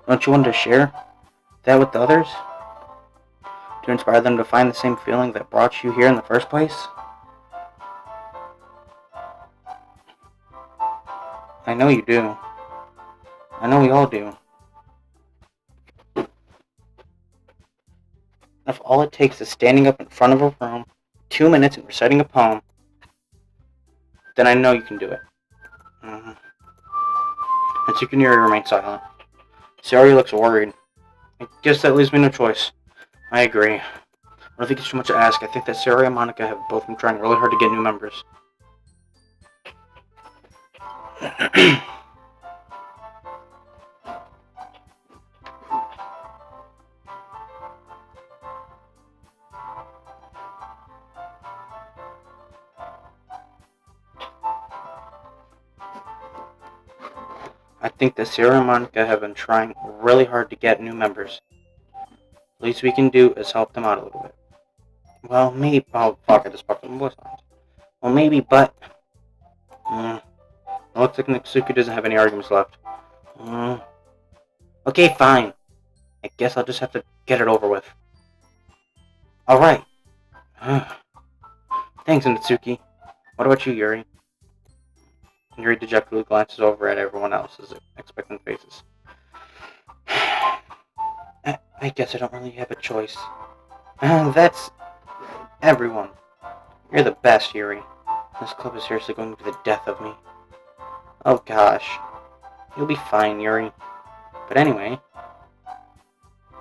Don't you want to share that with others? To inspire them to find the same feeling that brought you here in the first place? I know you do. I know we all do. If all it takes is standing up in front of a room, 2 minutes and reciting a poem, then I know you can do it. Mm-hmm. And Tsukunori remains silent. Sayori looks worried. I guess that leaves me no choice. I agree. I don't think it's too much to ask. I think that Sayori and Monica have both been trying really hard to get new members. I think that Sayori and Monica have been trying really hard to get new members. The least we can do is help them out a little bit. Well, maybe. Oh, fuck, I just fucked my voice lines. Well, maybe, but. It looks like Natsuki doesn't have any arguments left. Okay, fine. I guess I'll just have to get it over with. Alright. Thanks, Natsuki. What about you, Yuri? Yuri dejectedly glances over at everyone else's expectant faces. I guess I don't really have a choice. That's everyone. You're the best, Yuri. This club is seriously going to be the death of me. Oh gosh. You'll be fine, Yuri. But anyway,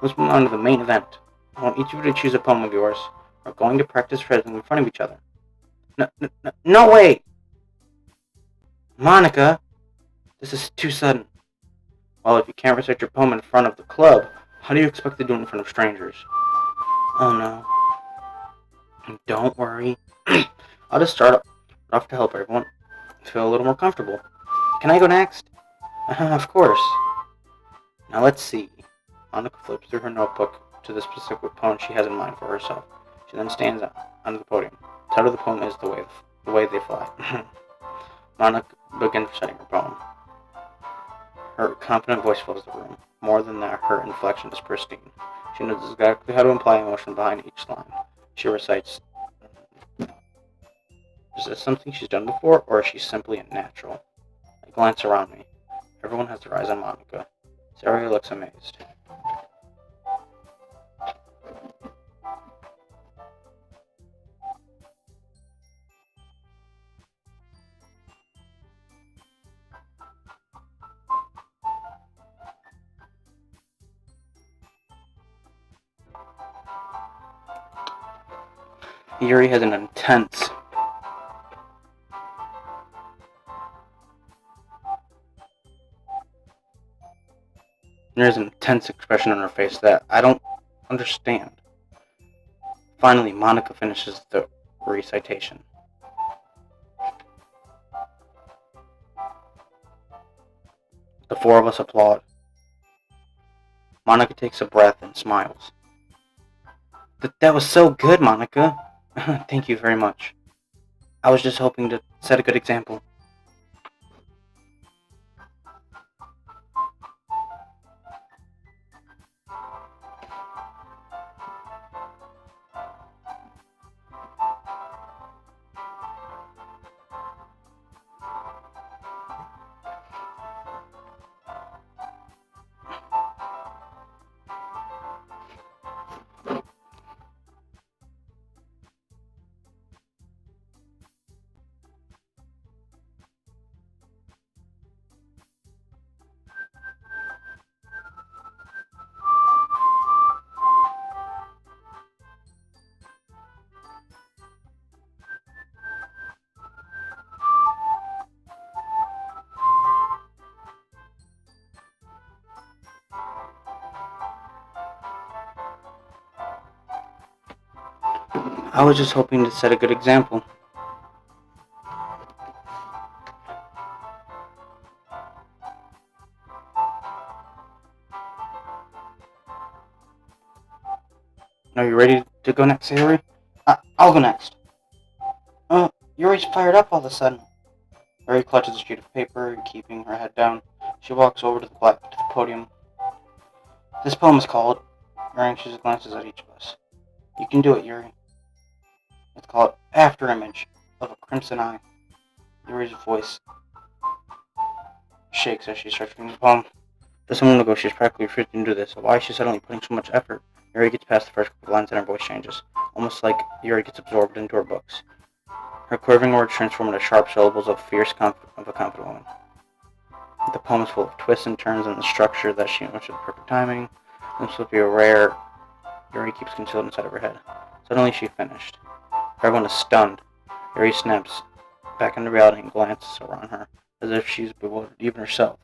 let's move on to the main event. I want each of you to choose a poem of yours. We're going to practice reciting in front of each other. No way! Monica! This is too sudden. Well, if you can't recite your poem in front of the club, how do you expect to do it in front of strangers? Oh no. Don't worry. I'll just start off to help everyone feel a little more comfortable. Can I go next? Of course. Now let's see. Monica flips through her notebook to the specific poem she has in mind for herself. She then stands on the podium. The title of the poem is The Way They Fly. Monica begins reciting her poem. Her confident voice fills the room. More than that, her inflection is pristine. She knows exactly how to imply emotion behind each line. She recites. Is this something she's done before, or is she simply a natural? I glance around me. Everyone has their eyes on Monica. Sayori looks amazed. Yuri has an intense There's an intense expression on her face that I don't understand. Finally, Monica finishes the recitation. The four of us applaud. Monica takes a breath and smiles. That was so good, Monica. Thank you very much. I was just hoping to set a good example. I was just hoping to set a good example. Are you ready to go next, Yuri? I'll go next. Yuri's fired up all of a sudden. Yuri clutches a sheet of paper, keeping her head down. She walks over to the podium. This poem is called... Yuri anxiously glances at each of us. You can do it, Yuri. It's called Afterimage of a Crimson Eye. Yuri's voice shakes as she starts reading the poem. Just a moment ago, she was practically refusing to do this, so why is she suddenly putting so much effort? Yuri gets past the first couple lines and her voice changes, almost like Yuri gets absorbed into her books. Her quivering words transform into sharp syllables of of a confident woman. The poem is full of twists and turns in the structure that she knows with perfect timing. This will be a rare Yuri keeps concealed inside of her head. Suddenly she finished. Everyone is stunned. Yuri snaps back into reality and glances around her, as if she's bewildered, even herself.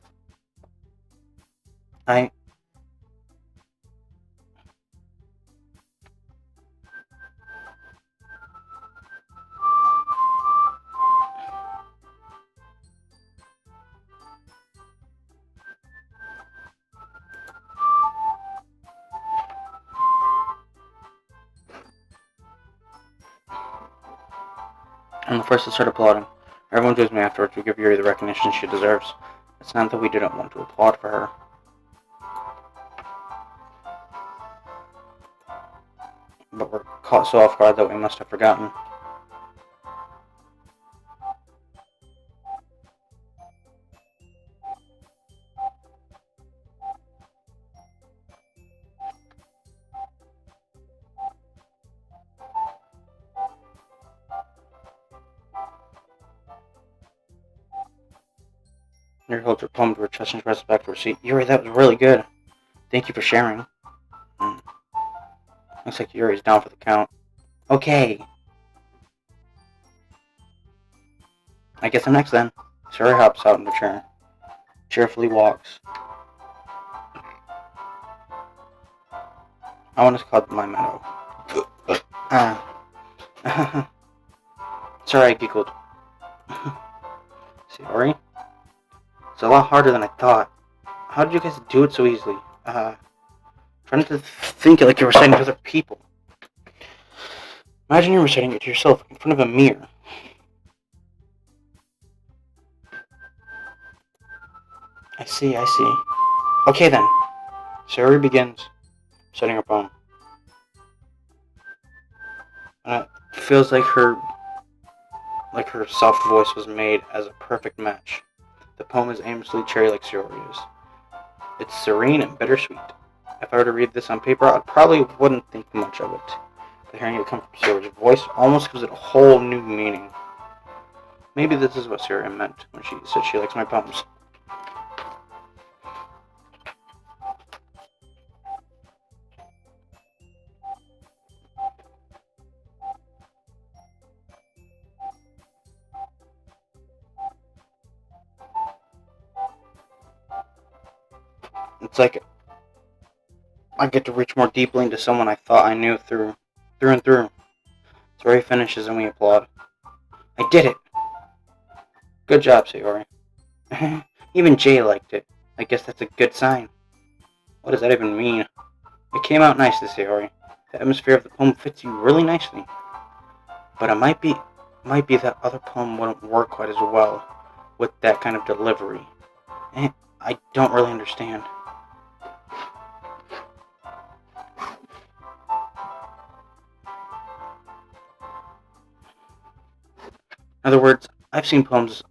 I'm the first to start applauding. Everyone joins me afterwards to give Yuri the recognition she deserves. It's not that we didn't want to applaud for her. But we're caught so off guard that we must have forgotten. Yuri holds her poem to her chest and presses back to her seat. Yuri, that was really good. Thank you for sharing. Looks like Yuri's down for the count. Okay. I guess I'm next then. Yuri hops out in the chair. Cheerfully walks. I want to call my meadow. Sorry, I giggled. Yuri? It's a lot harder than I thought. How did you guys do it so easily? Trying to think it like you're reciting to other people. Imagine you're reciting it to yourself in front of a mirror. I see. Okay then. Sarah begins reciting her poem. And it feels like her soft voice was made as a perfect match. The poem is aimlessly cherry like Sarah is. It's serene and bittersweet. If I were to read this on paper, I probably wouldn't think much of it. But hearing it come from Sarah's voice almost gives it a whole new meaning. Maybe this is what Sarah meant when she said she likes my poems. It's like I get to reach more deeply into someone I thought I knew through through and through. Sayori finishes and we applaud. I did it! Good job, Sayori. Even Jay liked it. I guess that's a good sign. What does that even mean? It came out nicely, Sayori. The atmosphere of the poem fits you really nicely. But it might be that other poem wouldn't work quite as well with that kind of delivery. I don't really understand. In other words, I've seen poems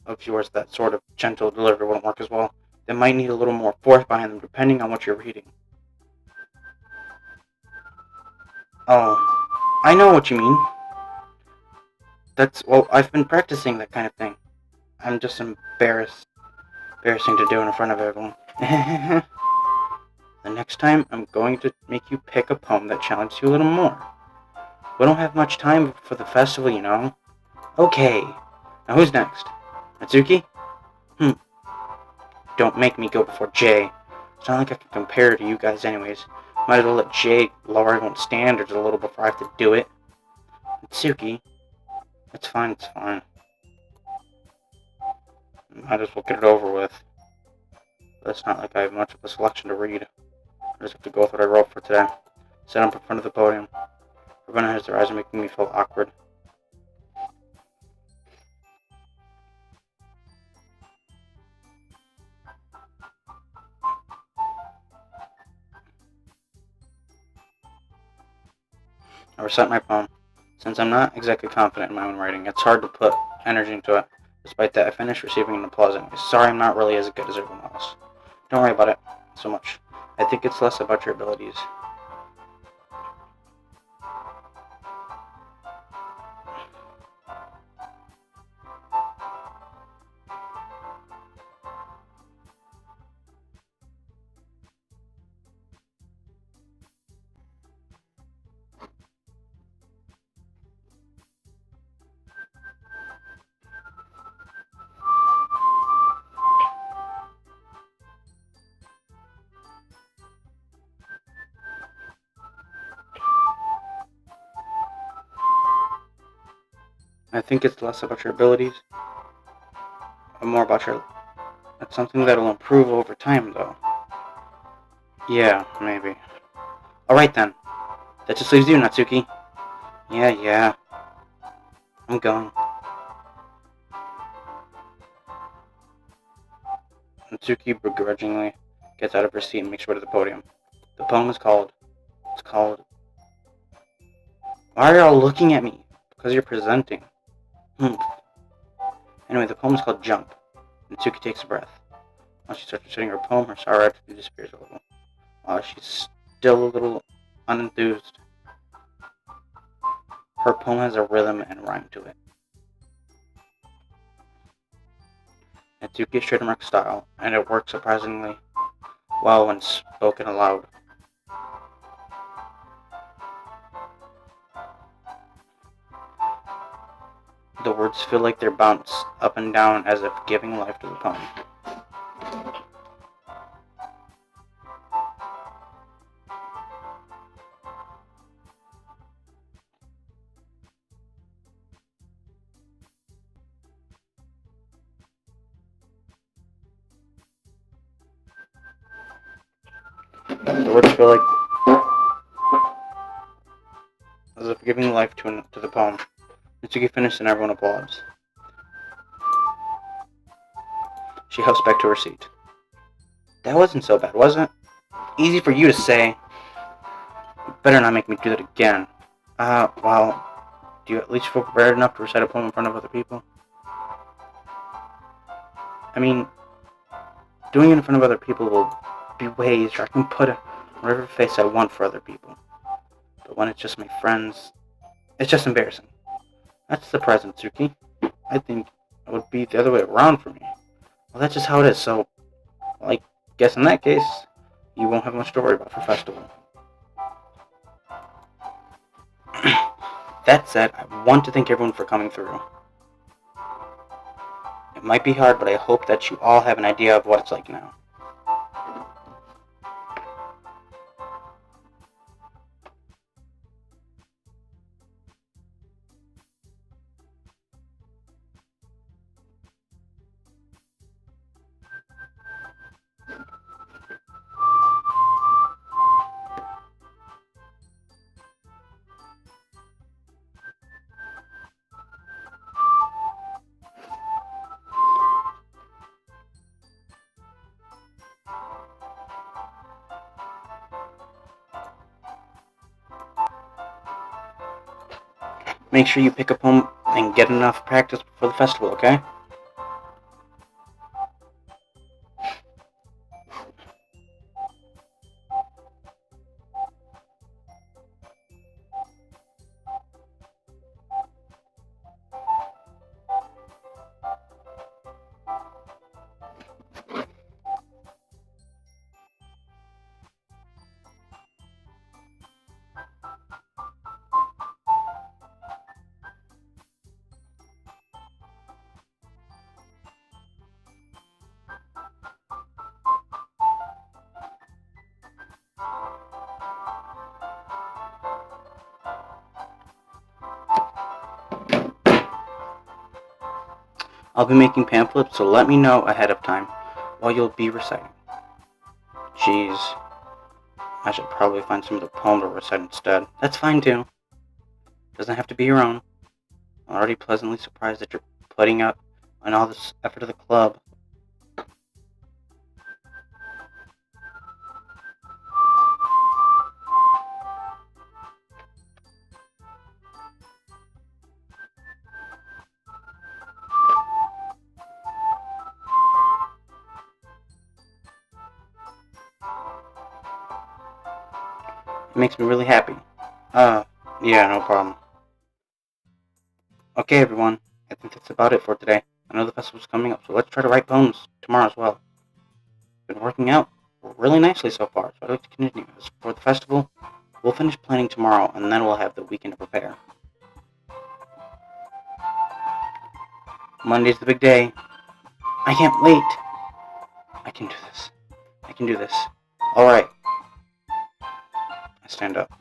of yours that sort of gentle delivery wouldn't work as well. They might need a little more force behind them depending on what you're reading. Oh, I know what you mean. Well, I've been practicing that kind of thing. I'm just embarrassing to do in front of everyone. The next time, I'm going to make you pick a poem that challenges you a little more. We don't have much time for the festival, you know. Okay, now who's next? Natsuki? Don't make me go before Jay. It's not like I can compare to you guys anyways. Might as well let Jay lower everyone's standards a little before I have to do it. Natsuki? It's fine, it's fine. Might as well get it over with. But it's not like I have much of a selection to read. I just have to go with what I wrote for today. Sit up in front of the podium. Everyone has their eyes making me feel awkward. I recite my poem. Since I'm not exactly confident in my own writing, it's hard to put energy into it. Despite that, I finished receiving an applause anyways. Sorry I'm not really as good as everyone else. Don't worry about it so much. I think it's less about your abilities. I think it's less about your abilities and more about your... It's something that'll improve over time, though. Yeah, maybe. Alright then. That just leaves you, Natsuki. Yeah. I'm going. Natsuki begrudgingly gets out of her seat and makes her way to the podium. The poem is called... It's called... Why are y'all looking at me? Because you're presenting. Anyway, the poem is called Jump. Natsuki takes a breath. Once she starts reciting her poem, her sour attitude disappears a little. While she's still a little unenthused, her poem has a rhythm and rhyme to it. Natsuki is trademark style, and it works surprisingly well when spoken aloud. The words feel like they're bounced up and down as if giving life to the poem. The words feel like as if giving life to the poem. Natsuki finishes and everyone applauds. She hops back to her seat. That wasn't so bad, was it? Easy for you to say. You better not make me do that again. Well, do you at least feel prepared enough to recite a poem in front of other people? I mean, doing it in front of other people will be way easier. I can put whatever face I want for other people. But when it's just my friends, it's just embarrassing. That's the present, Natsuki. I think it would be the other way around for me. Well, that's just how it is, so, well, I guess in that case, you won't have much to worry about for festival. That said, I want to thank everyone for coming through. It might be hard, but I hope that you all have an idea of what it's like now. make sure you pick up home and get enough practice for the festival, okay? I'll be making pamphlets, so let me know ahead of time while you'll be reciting. Jeez, I should probably find some of the poem to recite instead. That's fine too. Doesn't have to be your own. I'm already pleasantly surprised that you're putting out on all this effort of the club. It makes me really happy. Yeah, no problem. Okay, everyone. I think that's about it for today. I know the festival's coming up, so let's try to write poems tomorrow as well. Been working out really nicely so far, so I'd like to continue. As for the festival, we'll finish planning tomorrow, and then we'll have the weekend to prepare. Monday's the big day. I can't wait. I can do this. I can do this. Alright. I stand up.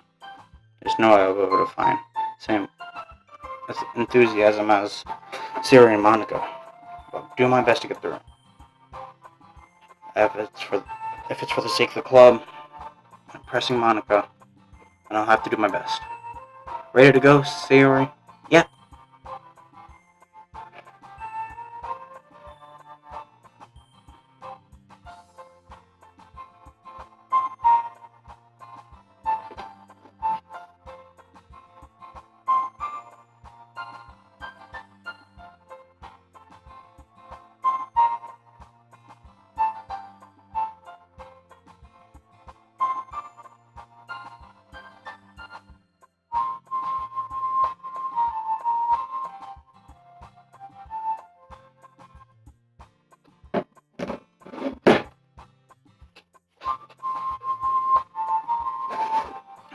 There's no way I'll be able to find same enthusiasm as Siri and Monica. I'll do my best to get through. If it's for the sake of the club, I'm pressing Monica, and I'll have to do my best. Ready to go, Siri? Yep.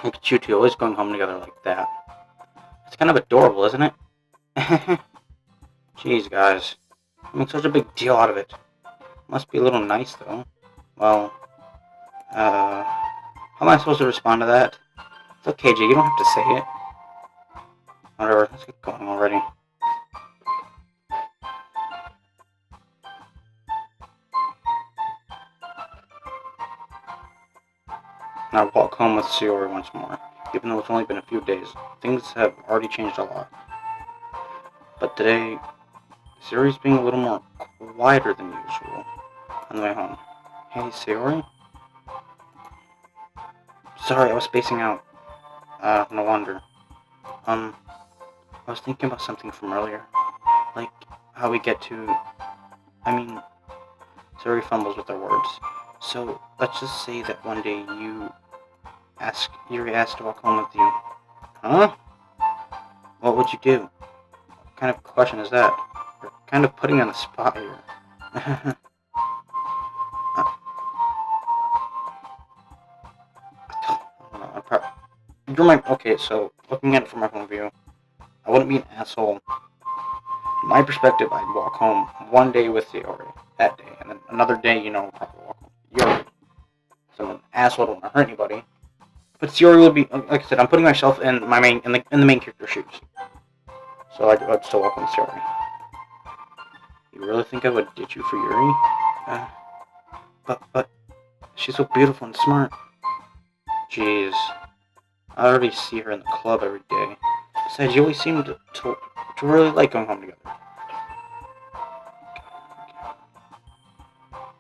Look at you two always going home together like that. It's kind of adorable, isn't it? Jeez, guys. You make such a big deal out of it. Must be a little nice, though. Well, how am I supposed to respond to that? It's okay, Jay, you don't have to say it. Whatever, let's get going already. I walk home with Sayori once more. Even though it's only been a few days, things have already changed a lot. But today, Sayori's being a little more quieter than usual on the way home. Hey, Sayori? Sorry, I was spacing out. No wonder. I was thinking about something from earlier. Like, how we get to... Sayori fumbles with her words. So, let's just say that one day Yuri asked to walk home with you. Huh? What would you do? What kind of question is that? You're kind of putting me on the spot here. Okay, so, looking at it from my point of view, I wouldn't be an asshole. In my perspective, I'd walk home one day with Sayori, that day, and then another day, probably walk home with Yuri. So I'm an asshole, I don't want to hurt anybody. But Sayori would be, like I said, I'm putting myself in the main character's shoes. So I'd still walk home with Sayori. You really think I would ditch you for Yuri? But she's so beautiful and smart. Jeez. I already see her in the club every day. Besides, you always seem to really like going home together.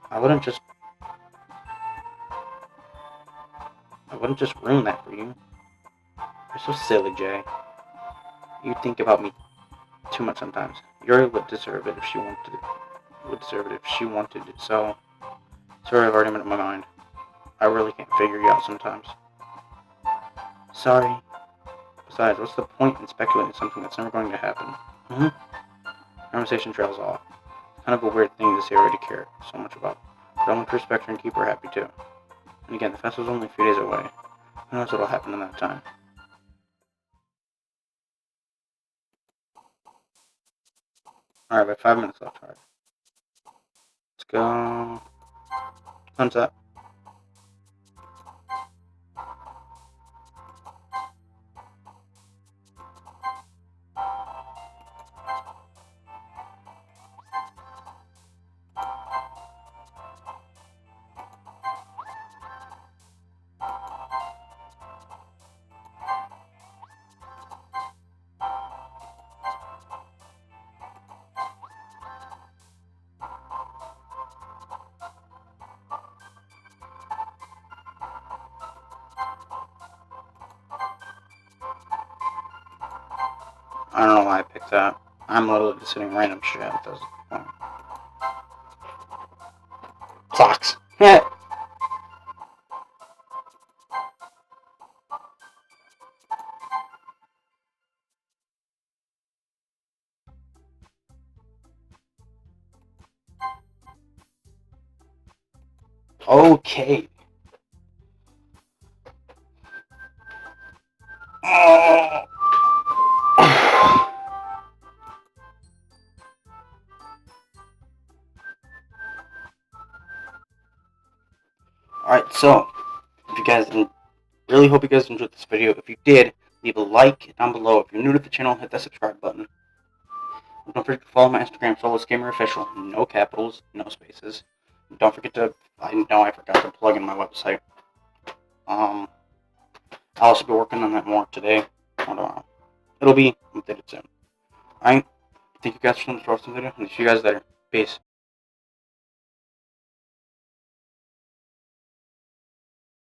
I wouldn't just ruin that for you. You're so silly, Jay. You think about me too much sometimes. Yuri would deserve it if she wanted it. So, sorry, I've already made up my mind. I really can't figure you out sometimes. Sorry. Besides, what's the point in speculating something that's never going to happen? Conversation trails off. It's kind of a weird thing to say already care so much about. But I want to respect her and keep her happy too. And again, the festival's only a few days away. Who knows what'll happen in that time? Alright, we have 5 minutes left. Alright. Let's go. Sunset. I don't know why I picked that. I'm literally just sitting random shit. It doesn't. Clocks. Okay. Oh. Alright, so, if you guys really hope you guys enjoyed this video. If you did, leave a like down below. If you're new to the channel, hit that subscribe button. Don't forget to follow my Instagram, SoloSgamerOfficial. No capitals, no spaces. Don't forget to, I know I forgot to plug in my website. I'll also be working on that more today or tomorrow. It'll be updated soon. Alright, thank you guys for watching the video, and see you guys later. Peace.